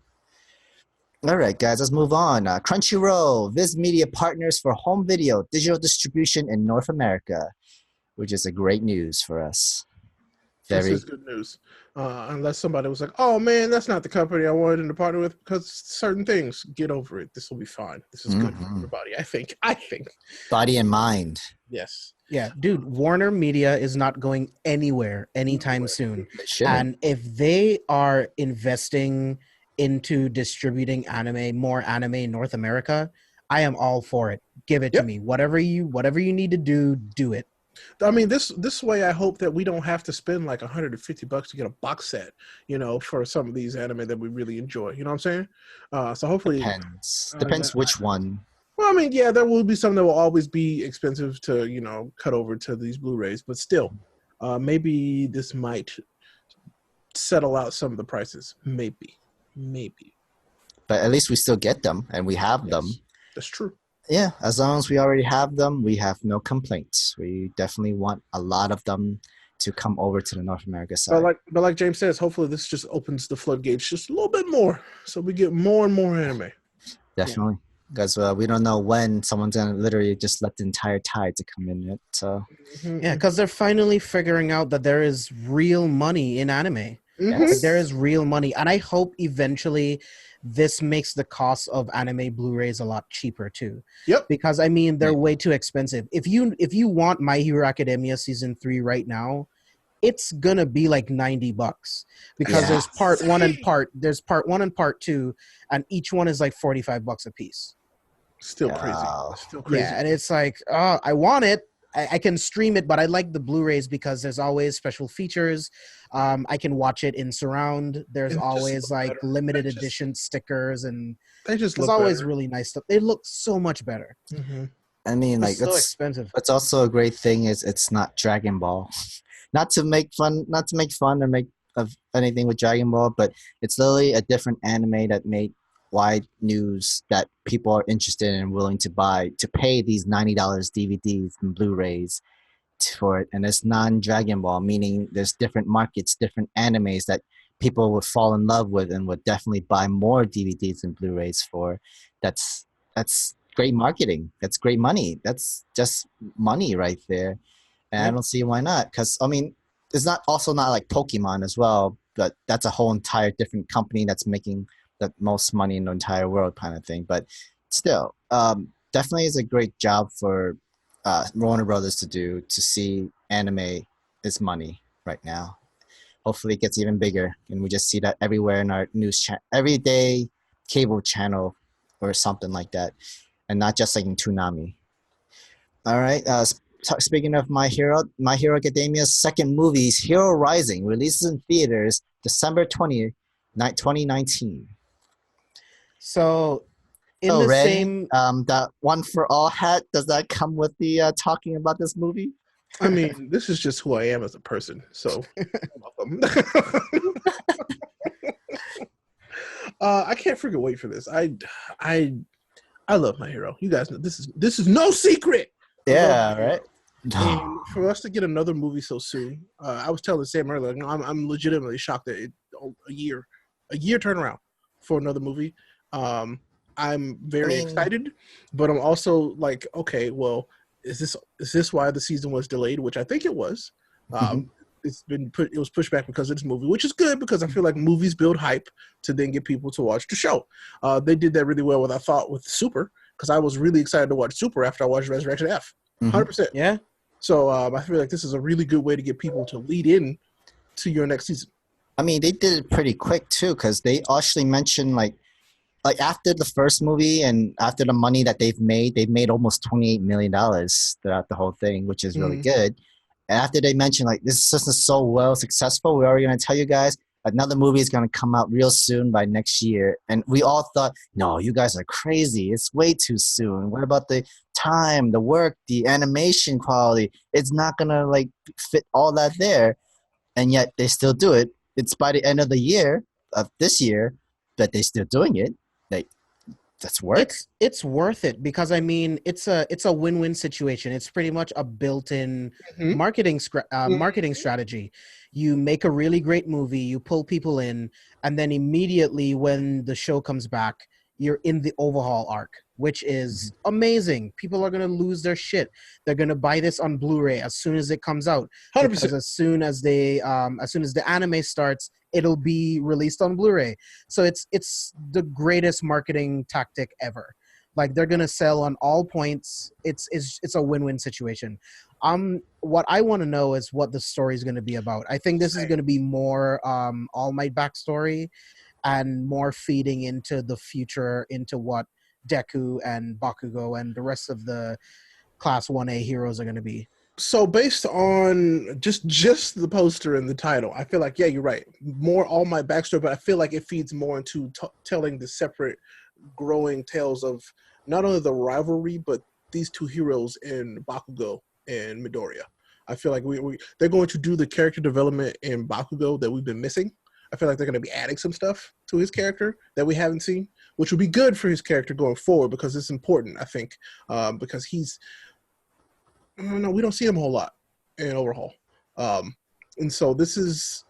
All right, guys, let's move on. Crunchyroll, Viz Media partners for home video digital distribution in North America, which is a great news for us. This is good news. Unless somebody was like, oh, man, that's not the company I wanted them to partner with because certain things. Get over it. This will be fine. This is good for everybody, I think. Body and mind. Yes. Yeah, dude, Warner Media is not going anywhere anytime soon. And if they are investing into distributing more anime in North America, I am all for it. Give it to me. Whatever you need to do it. I mean, this way, I hope that we don't have to spend like $150 to get a box set, for some of these anime that we really enjoy. You know what I'm saying? So hopefully, depends which one. Well, I mean, yeah, there will be some that will always be expensive to cut over to these Blu-rays, but still, maybe this might settle out some of the prices. Maybe. But at least we still get them, and we have them. That's true. Yeah, as long as we already have them, we have no complaints. We definitely want a lot of them to come over to the North America side. But like James says, hopefully this just opens the floodgates just a little bit more, so we get more and more anime. Definitely, because we don't know when someone's gonna literally just let the entire tide to come in it. So yeah, because they're finally figuring out that there is real money in anime. Yes. There is real money, and I hope eventually this makes the cost of anime Blu-rays a lot cheaper too. Yep. Because I mean, they're way too expensive. If you want My Hero Academia season 3 right now, it's gonna be like $90 because there's part one and part 2, and each one is like $45 a piece. Still crazy. Yeah, and it's like, I want it. I can stream it, but I like the Blu-rays because there's always special features. I can watch it in surround. There's always like limited edition stickers, and there's always really nice stuff. They look so much better. Mm-hmm. I mean, like, it's so expensive. It's also a great thing is it's not Dragon Ball. Not to make fun or make of anything with Dragon Ball, but it's literally a different anime that made wide news that people are interested in and willing to pay these $90 DVDs and Blu-rays for it. And it's non-Dragon Ball, meaning there's different markets, different animes that people would fall in love with and would definitely buy more DVDs and Blu-rays for. That's great marketing. That's great money. That's just money right there. And I don't see why not. Because, I mean, it's not like Pokemon as well, but that's a whole entire different company that's making the most money in the entire world kind of thing. But still, definitely is a great job for Warner Brothers to see anime is money right now. Hopefully it gets even bigger, and we just see that everywhere in our everyday cable channel or something like that, and not just like in Toonami. All right. Speaking of My Hero Academia's second movie, Hero Rising, releases in theaters December 20th, 2019. So, Ray, that One for All hat, does that come with the talking about this movie? I mean, this is just who I am as a person, so welcome. I can't freaking wait for this. I love My Hero. You guys know this is no secret. Yeah, right. And for us to get another movie so soon, I was telling Sam earlier, I'm legitimately shocked that a year turnaround for another movie. I'm very excited, but I'm also like, okay, well, is this why the season was delayed? Which I think it was. It was pushed back because of this movie, which is good because I feel like movies build hype to then get people to watch the show. They did that really well with Super, because I was really excited to watch Super after I watched Resurrection F. 100%. Yeah. So I feel like this is a really good way to get people to lead in to your next season. I mean, they did it pretty quick too, because they actually mentioned like after the first movie and after the money that they've made almost $28 million throughout the whole thing, which is really good. And after they mentioned like this system is so well successful, we're already going to tell you guys another movie is going to come out real soon by next year. And we all thought, no, you guys are crazy. It's way too soon. What about the time, the work, the animation quality? It's not going to like fit all that there. And yet they still do it. It's by the end of the year of this year that they're still doing it. Like, that's work. It's worth it because I mean it's a win-win situation. It's pretty much a built-in marketing strategy. You make a really great movie, you pull people in, and then immediately when the show comes back, you're in the overhaul arc, which is amazing. People are gonna lose their shit. They're gonna buy this on Blu-ray as soon as it comes out. 100%. Because as soon as the anime starts, it'll be released on Blu-ray. So it's the greatest marketing tactic ever. Like they're gonna sell on all points. It's a win-win situation. What I want to know is what the story is gonna be about. I think this is gonna be more All Might backstory. and more feeding into the future, into what Deku and Bakugo and the rest of the Class 1A heroes are going to be. So based on just the poster and the title, I feel like, yeah, you're right. More All Might backstory, but I feel like it feeds more into telling the separate growing tales of not only the rivalry, but these two heroes in Bakugo and Midoriya. I feel like they're going to do the character development in Bakugo that we've been missing. I feel like they're going to be adding some stuff to his character that we haven't seen, which will be good for his character going forward because it's important, I think, because he's... I don't know, we don't see him a whole lot in Overhaul. And so this is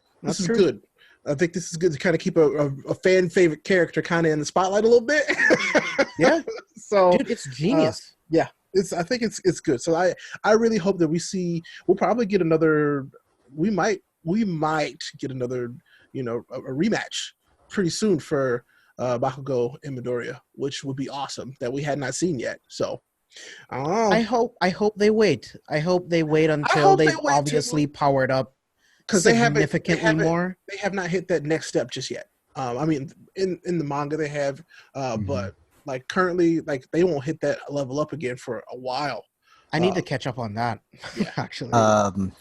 good. I think this is good to kind of keep a fan favorite character kind of in the spotlight a little bit. Yeah. So dude, it's genius. Yeah. I think it's good. So I really hope that we'll probably get another, we might get another, a rematch pretty soon for Bakugo and Midoriya, which would be awesome that we had not seen yet. So I hope they wait. I hope they wait until they've obviously powered up significantly more. They have not hit that next step just yet. I mean, in the manga they have, but like currently, like they won't hit that level up again for a while. I need to catch up on that. Yeah. Actually.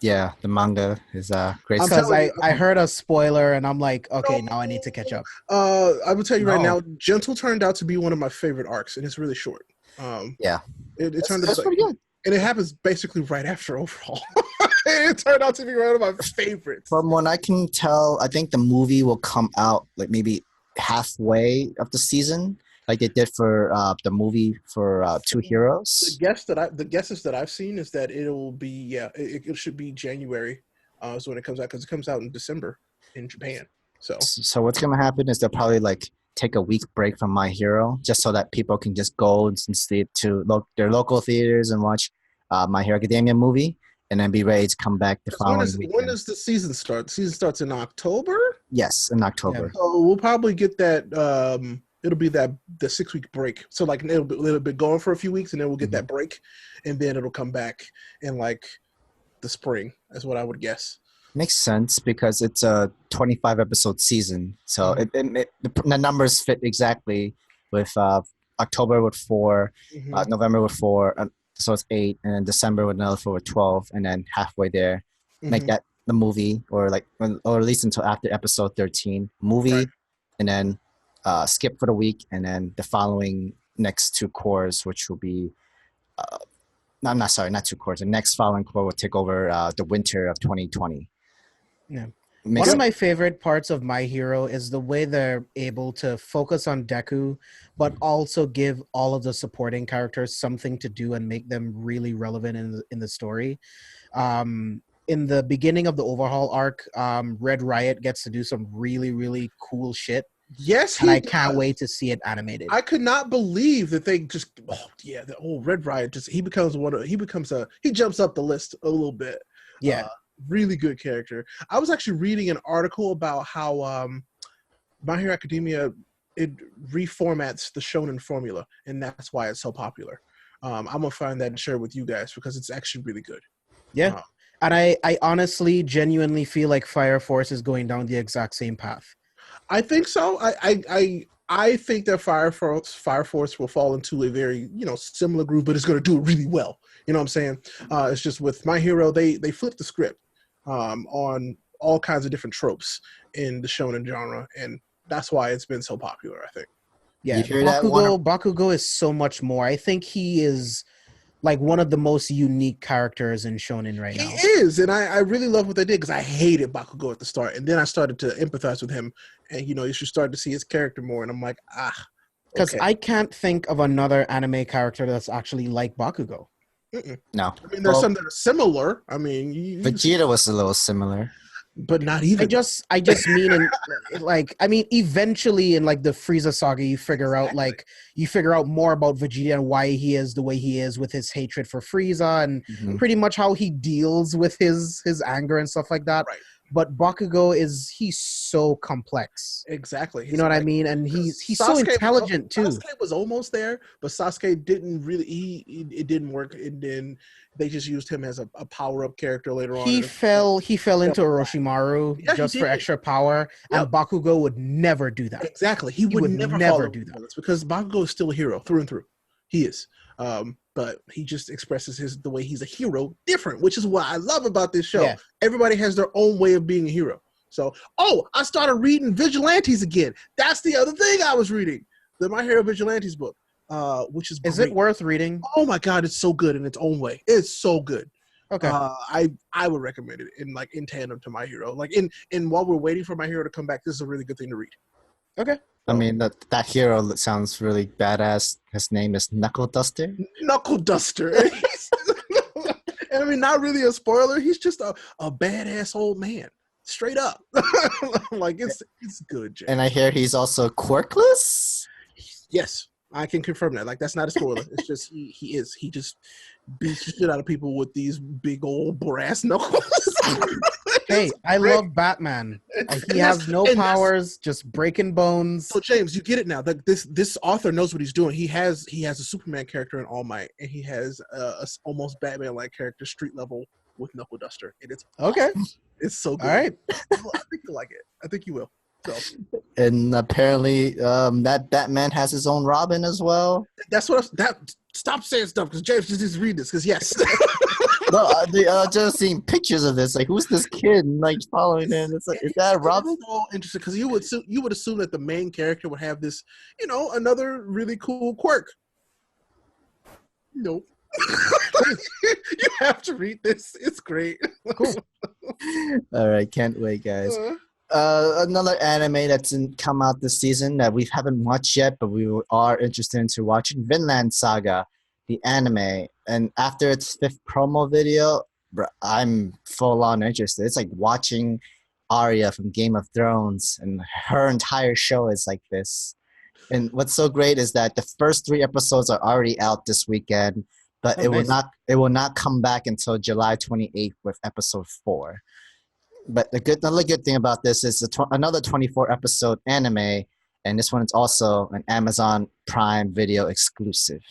Yeah, the manga is great. Because I heard a spoiler and I'm like, okay, now I need to catch up. I will tell you right now, Gentle turned out to be one of my favorite arcs, and it's really short. Yeah, it turned out that's pretty good, and it happens basically right after Overhaul. It turned out to be one of my favorites. From what I can tell, I think the movie will come out like maybe halfway of the season, like they did for the movie for Two Heroes. The guesses that I've seen is that it'll be it should be January is when it comes out, because it comes out in December in Japan. So what's gonna happen is they'll probably like take a week break from My Hero just so that people can just go and see to their local theaters and watch My Hero Academia movie, and then be ready to come back the following week. When does the season start? The season starts in October? Yes, in October. Yeah. So we'll probably get that. It'll be the 6 week break. So like it'll be going for a few weeks, and then we'll get that break, and then it'll come back in like the spring. That's what I would guess. Makes sense because it's a 25 episode season, so the numbers fit exactly. With October with 4, November with 4, so it's 8, and then December with another 4 with 12, and then halfway there, make that the movie, or at least until after episode 13 movie, right. And then skip for the week, and then the following next 2 cores, which will be not 2 cores. The next following core will take over the winter of 2020. Yeah. One of my favorite parts of My Hero is the way they're able to focus on Deku, but also give all of the supporting characters something to do and make them really relevant in the story. In the beginning of the Overhaul arc, Red Riot gets to do some really, really cool shit. Yes, and I can't wait to see it animated. I could not believe that they just the old Red Riot he jumps up the list a little bit. Yeah. Really good character. I was actually reading an article about how My Hero Academia, it reformats the shonen formula, and that's why it's so popular. I'm gonna find that and share it with you guys because it's actually really good. Yeah, and I honestly, genuinely feel like Fire Force is going down the exact same path. I think so. I think that Fire Force will fall into a very similar groove, but it's going to do it really well. You know what I'm saying? It's just with My Hero, they flipped the script on all kinds of different tropes in the shonen genre, and that's why it's been so popular, I think. Yeah, Bakugo is so much more. I think he is like one of the most unique characters in shonen right now. He is, and I really love what they did because I hated Bakugo at the start, and then I started to empathize with him, and you should start to see his character more, and I'm like, because I can't think of another anime character that's actually like Bakugo. No, I mean there's some that are similar. I mean, Vegeta was a little similar, but not even. I just mean eventually in like the Frieza saga, you figure out more about Vegeta and why he is the way he is with his hatred for Frieza and pretty much how he deals with his anger and stuff like that. Right. but Bakugo he's so complex. Exactly. You know what I mean? And he's so intelligent too. Sasuke was almost there, but Sasuke didn't really. It didn't work, and then they just used him as a power up character later on. He fell into Orochimaru just for extra power, and Bakugo would never do that. Exactly, he would never do that because Bakugo is still a hero through and through. He is. But he just expresses the way he's a hero different, which is what I love about this show. Yeah. Everybody has their own way of being a hero. So, I started reading Vigilantes again. That's the other thing I was reading, the My Hero Vigilantes book, which is great. Is it worth reading? Oh my God, it's so good in its own way. It's so good. Okay. I would recommend it in tandem to My Hero. Like in while we're waiting for My Hero to come back, this is a really good thing to read. Okay. I mean, that hero sounds really badass. His name is Knuckle Duster. Knuckle Duster. And I mean, not really a spoiler. He's just a badass old man. Straight up. Like, it's good, Jay. And I hear he's also quirkless? Yes, I can confirm that. Like, that's not a spoiler. It's just, he is. He just beats the shit out of people with these big old brass knuckles. Hey, I love Batman. He has no powers, just breaking bones. So James, you get it now. That this author knows what he's doing. He has a Superman character in All Might, and he has a almost Batman-like character, street level, with Knuckle Duster. And it's okay. Awesome. It's so good. All right. I think you'll like it. I think you will. So. And apparently, that Batman has his own Robin as well. That's what. Stop saying stuff because James just needs to read this. Because yes. No, just seeing pictures of this. Like, who's this kid? Like following him. It's like, is that Robin? It's so interesting because you would assume that the main character would have this, another really cool quirk. Nope. You have to read this. It's great. Cool. All right, can't wait, guys. Another anime that's come out this season that we haven't watched yet, but we are interested into watching, Vinland Saga, the anime. And after its 5th promo video, I'm full on interested. It's like watching Arya from Game of Thrones, and her entire show is like this. And what's so great is that the first 3 episodes are already out this weekend, but it will not come back until July 28th with episode 4. But another good thing about this is another 24 episode anime, and this one is also an Amazon Prime Video exclusive.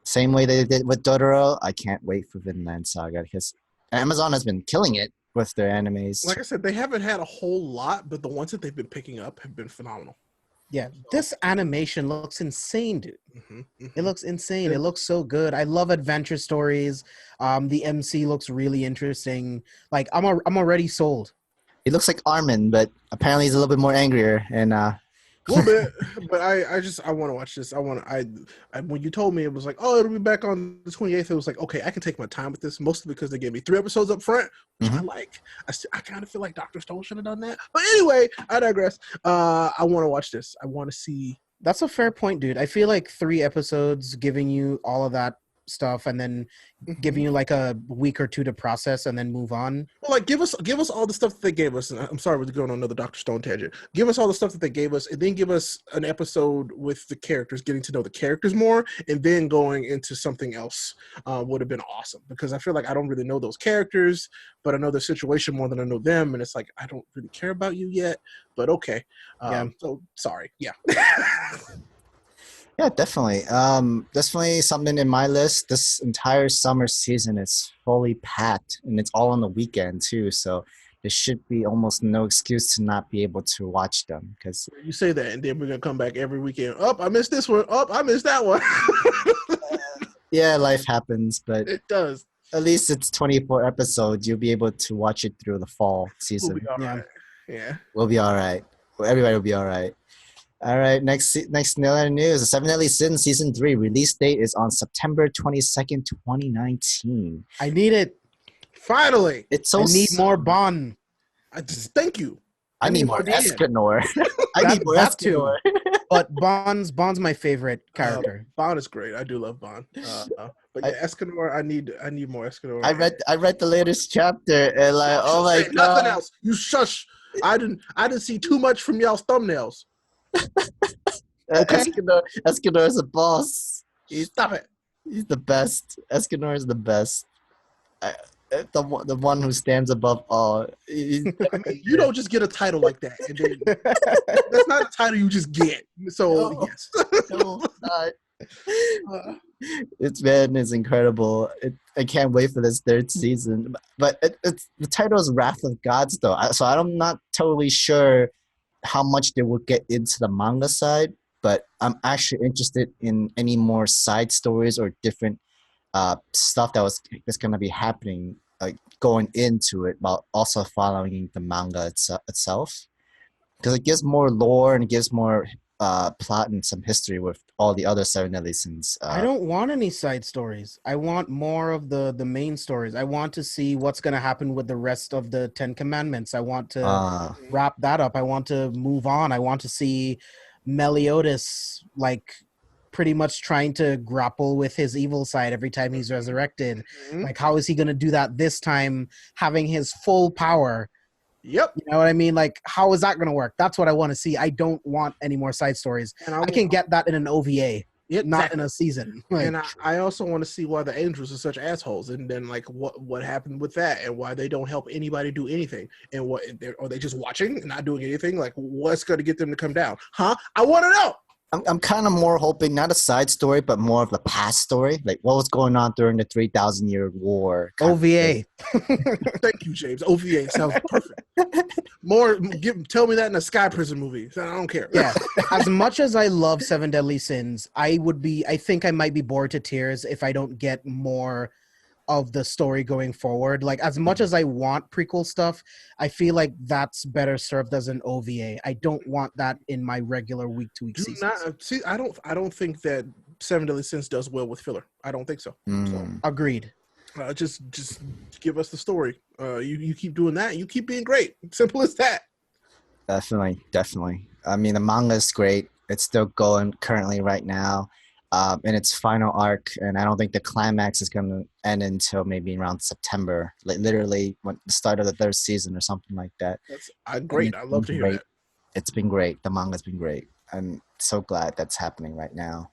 Same way they did with Totoro. I can't wait for Vinland Saga because Amazon has been killing it with their animes. Like I said, they haven't had a whole lot, but the ones that they've been picking up have been phenomenal. Yeah, this animation looks insane, dude. It looks insane. It looks so good. I love adventure stories. The MC looks really interesting. Like, I'm already sold. He looks like Armin, but apparently he's a little bit more angrier. And a little bit, but I want to watch this. When you told me it was like, oh, it'll be back on the 28th, it was like, okay, I can take my time with this, mostly because they gave me 3 episodes up front, which I like. I kind of feel like Dr. Stone should have done that. But anyway, I digress. I want to watch this. I want to see. That's a fair point, dude. I feel like 3 episodes giving you all of that stuff and then giving you like a week or 2 to process and then move on. Well, like give us all the stuff that they gave us. And I'm sorry we're going on another Dr. Stone tangent. Give us all the stuff that they gave us, and then give us an episode with the characters, getting to know the characters more, and then going into something else would have been awesome. Because I feel like I don't really know those characters, but I know their situation more than I know them, and it's like I don't really care about you yet. But okay, so sorry, yeah. Yeah, definitely. Definitely something in my list. This entire summer season is fully packed, and it's all on the weekend too. So there should be almost no excuse to not be able to watch them. Because you say that, and then we're gonna come back every weekend. Oh, I missed this one. Oh, I missed that one. Yeah, life happens, but it does. At least it's 24 episodes. You'll be able to watch it through the fall season. We'll be all right. Yeah, we'll be all right. Everybody will be all right. All right, next news. The 7 Deadly Sins Season 3 release date is on September 22nd, 2019. I need it. Finally. I need more Bon. Thank you. I need more Escanor. I need more Escanor. But Bon's my favorite character. Bon is great. I do love Bon. But yeah, Escanor, I need more Escanor. I read the latest chapter and like, oh my god. Nothing else. You shush. I didn't see too much from y'all's thumbnails. Okay. Escanor is a boss. Stop it. He's the best. Escanor is the best. the one who stands above all. I mean, you don't just get a title like that. And then, that's not a title you just get. So No. yes, No, it's not. It's incredible. I can't wait for this third season. But it's the title is Wrath of Gods, though. So I'm not totally sure how much they will get into the manga side. But I'm actually interested in any more side stories or different stuff that's going to be happening, going into it, while also following the manga itself, because it gives more lore and it gives more plot and some history with all the other Seven Deadly Sins. I don't want any side stories. I want more of the main stories. I want to see what's going to happen with the rest of the 10 Commandments. I want to wrap that up. I want to move on. I want to see Meliodas pretty much trying to grapple with his evil side every time he's resurrected. Like, how is he going to do that this time, having his full power? Yep. You know what I mean? Like, how is that going to work? That's what I want to see. I don't want any more side stories. And I can get that in an OVA, not in a season. And I also want to see why the angels are such assholes, and then what happened with that, and why they don't help anybody do anything, and are they just watching and not doing anything? Like, what's going to get them to come down? Huh? I want to know. I'm kind of more hoping not a side story, but more of the past story, like what was going on during the 3,000-year war. OVA. Thank you, James. OVA sounds perfect. Tell me that in a Sky Prison movie. I don't care. Yeah. As much as I love Seven Deadly Sins, I think I might be bored to tears if I don't get more of the story going forward. Like, as much as I want prequel stuff, I feel like that's better served as an OVA. I don't want that in my regular week-to-week seasons. I don't think that Seven Deadly Sins does well with filler. I don't think so. Agreed. Just give us the story. You keep doing that, you keep being great. Simple as that. Definitely. I mean, the manga is great. It's still going currently right now. In its final arc, and I don't think the climax is going to end until maybe around September, like literally when the start of the third season or something like that. That's great. I love to hear that. It's been great. The manga's been great. I'm so glad that's happening right now.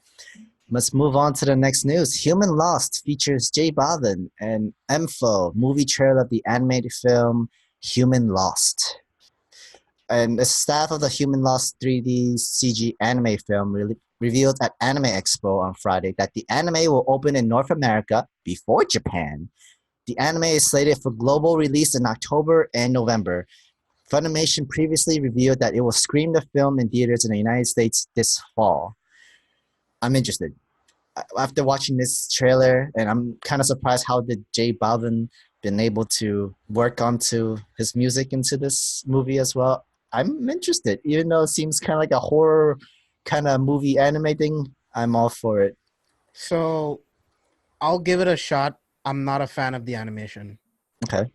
Let's move on to the next news. Human Lost features J Balvin and Info, movie trailer of the animated film Human Lost. And the staff of the Human Lost 3D CG anime film revealed at Anime Expo on Friday that the anime will open in North America before Japan. The anime is slated for global release in October and November. Funimation previously revealed that it will screen the film in theaters in the United States this fall. I'm interested. After watching this trailer, and I'm kind of surprised how did J Balvin been able to work onto his music into this movie as well. I'm interested, even though it seems kind of like a horror kind of movie anime thing. I'm all for it. So I'll give it a shot. I'm not a fan of the animation. Okay.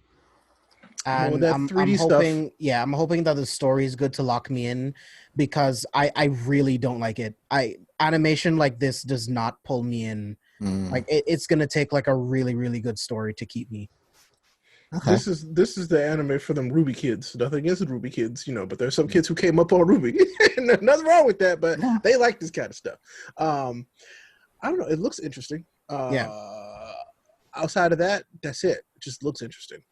And I'm hoping, I'm hoping that the story is good to lock me in, because I really don't like it. Animation like this does not pull me in. Like it's gonna take like a really, really good story to keep me. Okay. This is the anime for them Ruby kids. Nothing against the Ruby kids, but there's some kids who came up on Ruby. Nothing wrong with that, but they like this kind of stuff. I don't know. It looks interesting. Outside of that, that's it. It just looks interesting.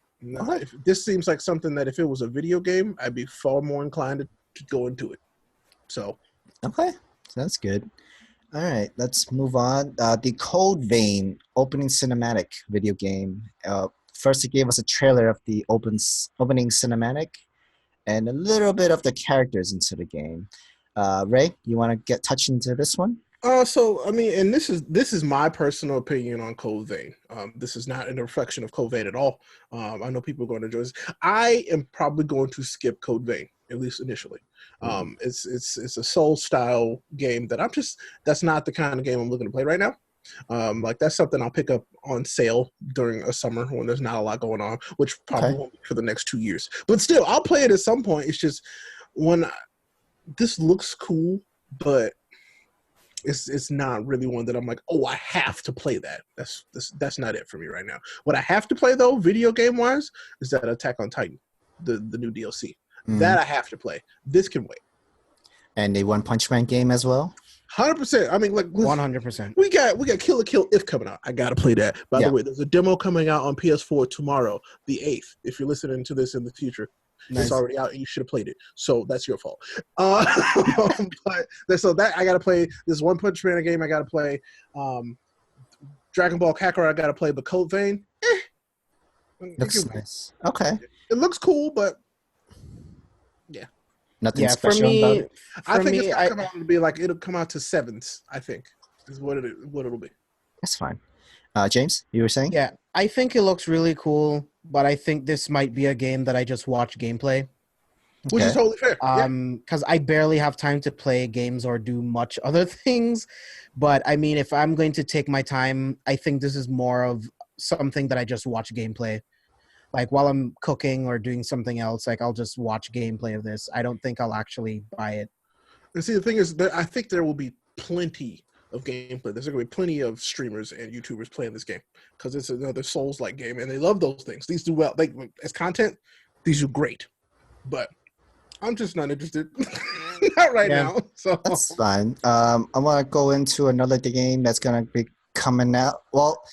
This seems like something that if it was a video game, I'd be far more inclined to go into it. So, okay, that's good. All right, let's move on. The Code Vein opening cinematic video game. First, it gave us a trailer of the opening cinematic and a little bit of the characters into the game. Ray, you want to get touched into this one? So I mean, and this is my personal opinion on Code Vein. This is not a reflection of Code Vein at all. I know people are going to enjoy this. I am probably going to skip Code Vein, at least initially. It's a soul style game that that's not the kind of game I'm looking to play right now. Like that's something I'll pick up on sale during a summer when there's not a lot going on, which probably won't be for the next 2 years. But still, I'll play it at some point. It's just this looks cool, but it's not really one that I'm like, oh, I have to play that. That's not it for me right now. What I have to play though, video game wise, is that Attack on Titan, the new DLC. That I have to play. This can wait. And a One Punch Man game as well? 100%. I mean, like 100%. we got Kill la Kill If coming out. I gotta play that. By the way, there's a demo coming out on PS4 tomorrow, the 8th. If you're listening to this in the future, it's already out and you should have played it. So that's your fault. So that I gotta play. This One Punch Man game I gotta play. Dragon Ball Kakarot I gotta play. But Code Vein, looks nice. Okay. It looks cool, but yeah. Nothing special about it. I think it's gonna come out to be like it'll come out to 7s. I think is what it'll be. That's fine. James, you were saying? Yeah, I think it looks really cool, but I think this might be a game that I just watch gameplay. Which is totally fair. Because I barely have time to play games or do much other things. But I mean, if I'm going to take my time, I think this is more of something that I just watch gameplay. Like while I'm cooking or doing something else, like I'll just watch gameplay of this. I don't think I'll actually buy it. And see, the thing is that I think there will be plenty of gameplay. There's going to be plenty of streamers and YouTubers playing this game because it's another Souls-like game, and they love those things. These do well. Like as content, these are great. But I'm just not interested. Not right now. So that's fine. I want to go into another game that's going to be coming out. Well,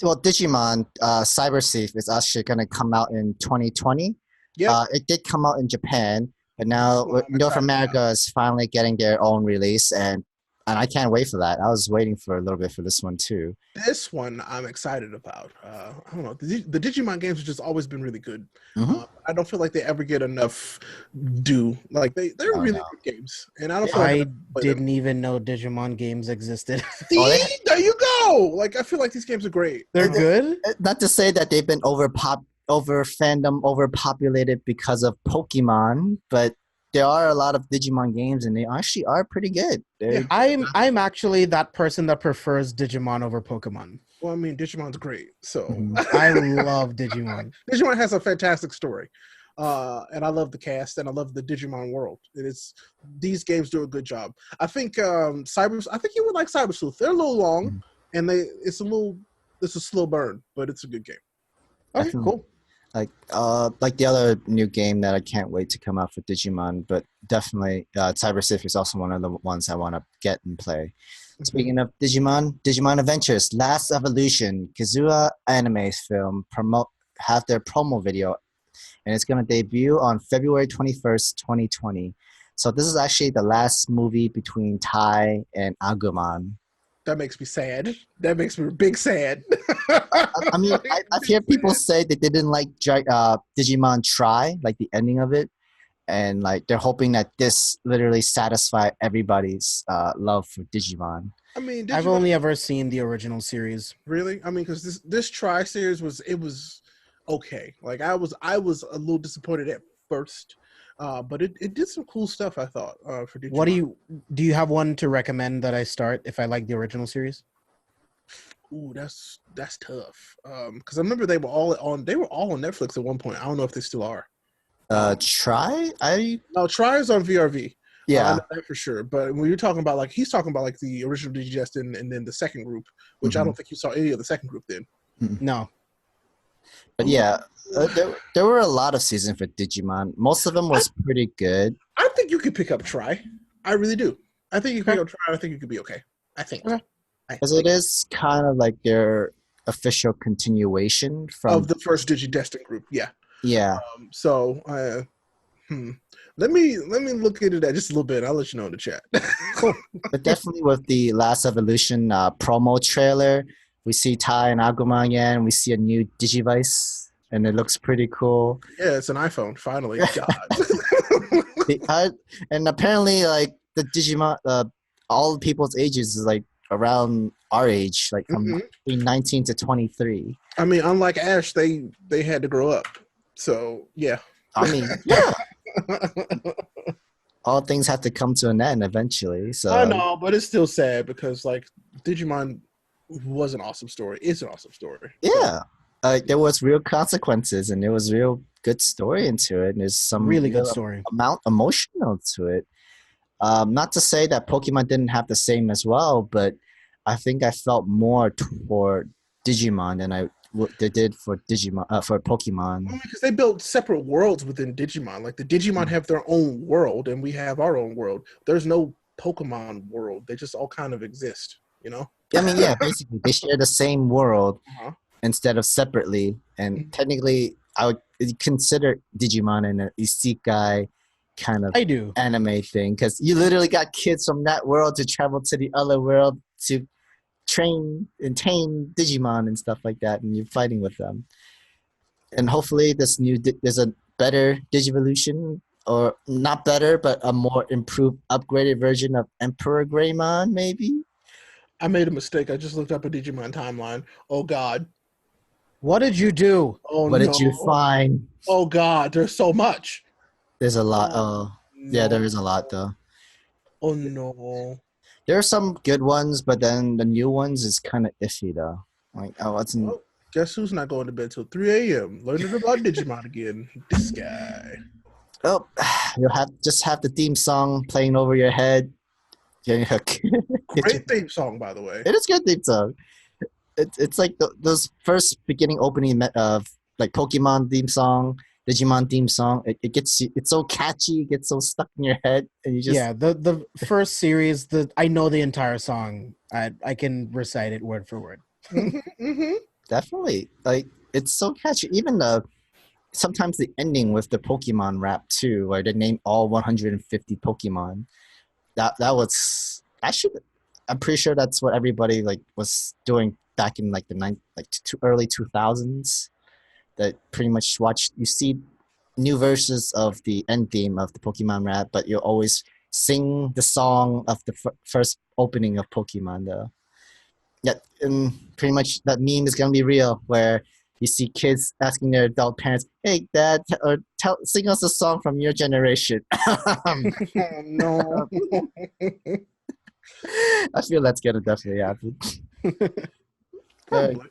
Digimon Cyber Thief is actually going to come out in 2020. Yeah, it did come out in Japan, but now North America is finally getting their own release, and I can't wait for that. I was waiting for a little bit for this one too. This one I'm excited about. I don't know. The Digimon games have just always been really good. I don't feel like they ever get enough due. Like they're really good games, and I don't. I didn't even know Digimon games existed. See, there you go. Like I feel like these games are great. They're good. Not to say that they've been overpopulated because of Pokemon, but there are a lot of Digimon games, and they actually are pretty good. I'm actually that person that prefers Digimon over Pokemon. Well, I mean, Digimon's great, so I love Digimon. Digimon has a fantastic story, and I love the cast, and I love the Digimon world. These games do a good job. I think I think you would like Cyber Sleuth. They're a little long, and it's a slow burn, but it's a good game. Okay, cool. Like the other new game that I can't wait to come out for Digimon, but definitely Cyber Thief is also one of the ones I want to get and play. Speaking of Digimon Adventures, Last Evolution, Kazuya Anime's film have their promo video, and it's going to debut on February 21st, 2020. So this is actually the last movie between Tai and Agumon. That makes me sad. That makes me big sad. I mean, I've heard people say that they didn't like Digimon Try, like the ending of it. And like they're hoping that this literally satisfy everybody's love for Digimon. I mean, I've only ever seen the original series. Really? I mean, because this Try series was okay. Like I was a little disappointed at first, but it did some cool stuff. I thought for Digimon. What do you have one to recommend that I start if I like the original series? Ooh, that's tough. Because I remember they were all on Netflix at one point. I don't know if they still are. Try? No, Try is on VRV. Yeah, I know that for sure. But when you're talking about he's talking about the original Digidestin and then the second group, which I don't think you saw any of the second group then. No. But yeah, there were a lot of seasons for Digimon. Most of them was pretty good. I think you could pick up Try. I really do. I think you can pick up Try. I think you could be okay. I think. Because it is kind of like their official continuation of the first Digidestin group. Yeah. Yeah. Let me look into that just a little bit. I'll let you know in the chat. Cool. But definitely with the Last Evolution promo trailer, we see Tai and Agumon again. We see a new Digivice, and it looks pretty cool. Yeah, it's an iPhone, finally. God. And apparently, like, the Digimon, all people's ages is, like, around our age, like, from between 19 to 23. I mean, unlike Ash, they had to grow up. So, yeah. I mean, yeah. All things have to come to an end eventually. So I know, but it's still sad because, like, Digimon was an awesome story. It's an awesome story. Yeah. There was real consequences, and there was real good story into it. And there's some really good story. Amount emotional to it. Not to say that Pokemon didn't have the same as well, but I think I felt more toward Digimon than they did for Pokemon. Because they built separate worlds within Digimon. Like the Digimon have their own world, and we have our own world. There's no Pokemon world. They just all kind of exist, you know? I mean, yeah, basically they share the same world Uh-huh. instead of separately. And Mhm. technically, I would consider Digimon an isekai kind of I do. anime thing because you literally got kids from that world to travel to the other world to train and tame Digimon and stuff like that, and you're fighting with them. And hopefully, there's a better Digivolution, or not better, but a more improved, upgraded version of Emperor Greymon, maybe. I made a mistake. I just looked up a Digimon timeline. Oh God. What did you do? Oh What did you no. find? Oh God. There's so much. There's a lot. Oh Oh, yeah, no. there is a lot though. Oh no. There are some good ones, but then the new ones is kind of iffy though. Like, oh, what's in? Well, guess who's not going to bed till 3 a.m. learning about Digimon again? This guy. Oh, you'll have the theme song playing over your head. Getting hooked. Great theme song, by the way. It is good theme song. It's like those first beginning opening of like Pokemon theme song, Digimon theme song. It gets you, it's so catchy, it gets so stuck in your head, and you just Yeah, the first series, I know the entire song. I can recite it word for word. definitely like it's so catchy. Even the sometimes the ending with the Pokemon rap too, where they name all 150 Pokemon. That was actually I'm pretty sure that's what everybody like was doing back in like early 2000s. That pretty much watch you see new versions of the end theme of the Pokemon rap, but you always sing the song of the first opening of Pokemon though. Yeah, and pretty much that meme is gonna be real, where you see kids asking their adult parents, "Hey, Dad, or sing us a song from your generation." Oh no. I feel that's gonna definitely happen. Probably.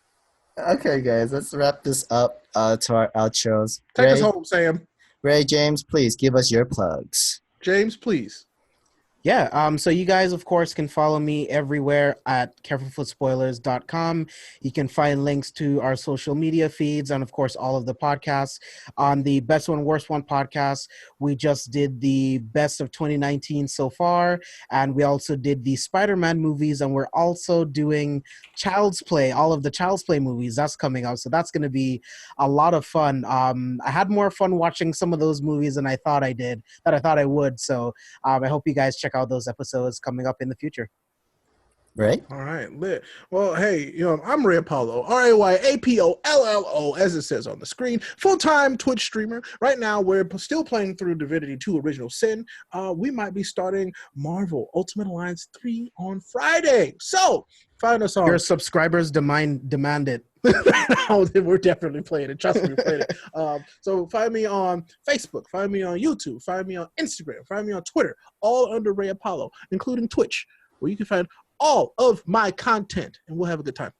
Okay, guys, let's wrap this up to our outros. Take us home, Sam. Ray James, please give us your plugs. James, please. Yeah, so you guys, of course, can follow me everywhere at carefulfootspoilers.com. You can find links to our social media feeds and, of course, all of the podcasts. On the Best One, Worst One podcast, we just did the best of 2019 so far, and we also did the Spider-Man movies, and we're also doing Child's Play, all of the Child's Play movies. That's coming out, so that's going to be a lot of fun. I had more fun watching some of those movies than I thought I would, so I hope you guys check out those episodes coming up in the future. Right? All right, lit. Well, hey, I'm Ray Apollo, RAYAPOLLO, as it says on the screen. Full-time Twitch streamer. Right now, we're still playing through Divinity 2 Original Sin. We might be starting Marvel Ultimate Alliance 3 on Friday. So, find us on... Your subscribers demand it. We're definitely playing it. Trust me, we're playing it. So find me on Facebook, find me on YouTube, find me on Instagram, find me on Twitter, all under Ray Apollo, including Twitch, where you can find all of my content, and we'll have a good time.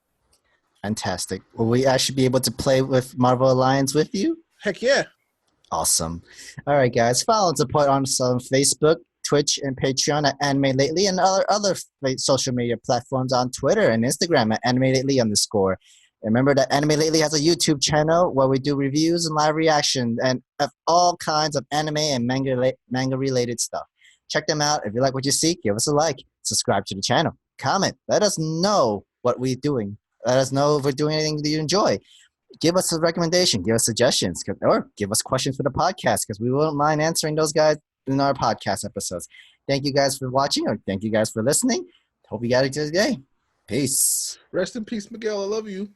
Fantastic. Will we actually be able to play with Marvel Alliance with you? Heck yeah. Awesome. All right, guys. Follow and support us on Facebook, Twitch, and Patreon at Anime Lately, and other social media platforms on Twitter and Instagram at Anime Lately _. Remember that Anime Lately has a YouTube channel where we do reviews and live reaction and of all kinds of anime and manga related stuff. Check them out. If you like what you see, give us a like. Subscribe to the channel. Comment. Let us know what we're doing. Let us know if we're doing anything that you enjoy. Give us a recommendation. Give us suggestions. Or give us questions for the podcast, because we won't mind answering those guys in our podcast episodes. Thank you guys for watching, or thank you guys for listening. Hope you got it today. Peace. Rest in peace, Miguel. I love you.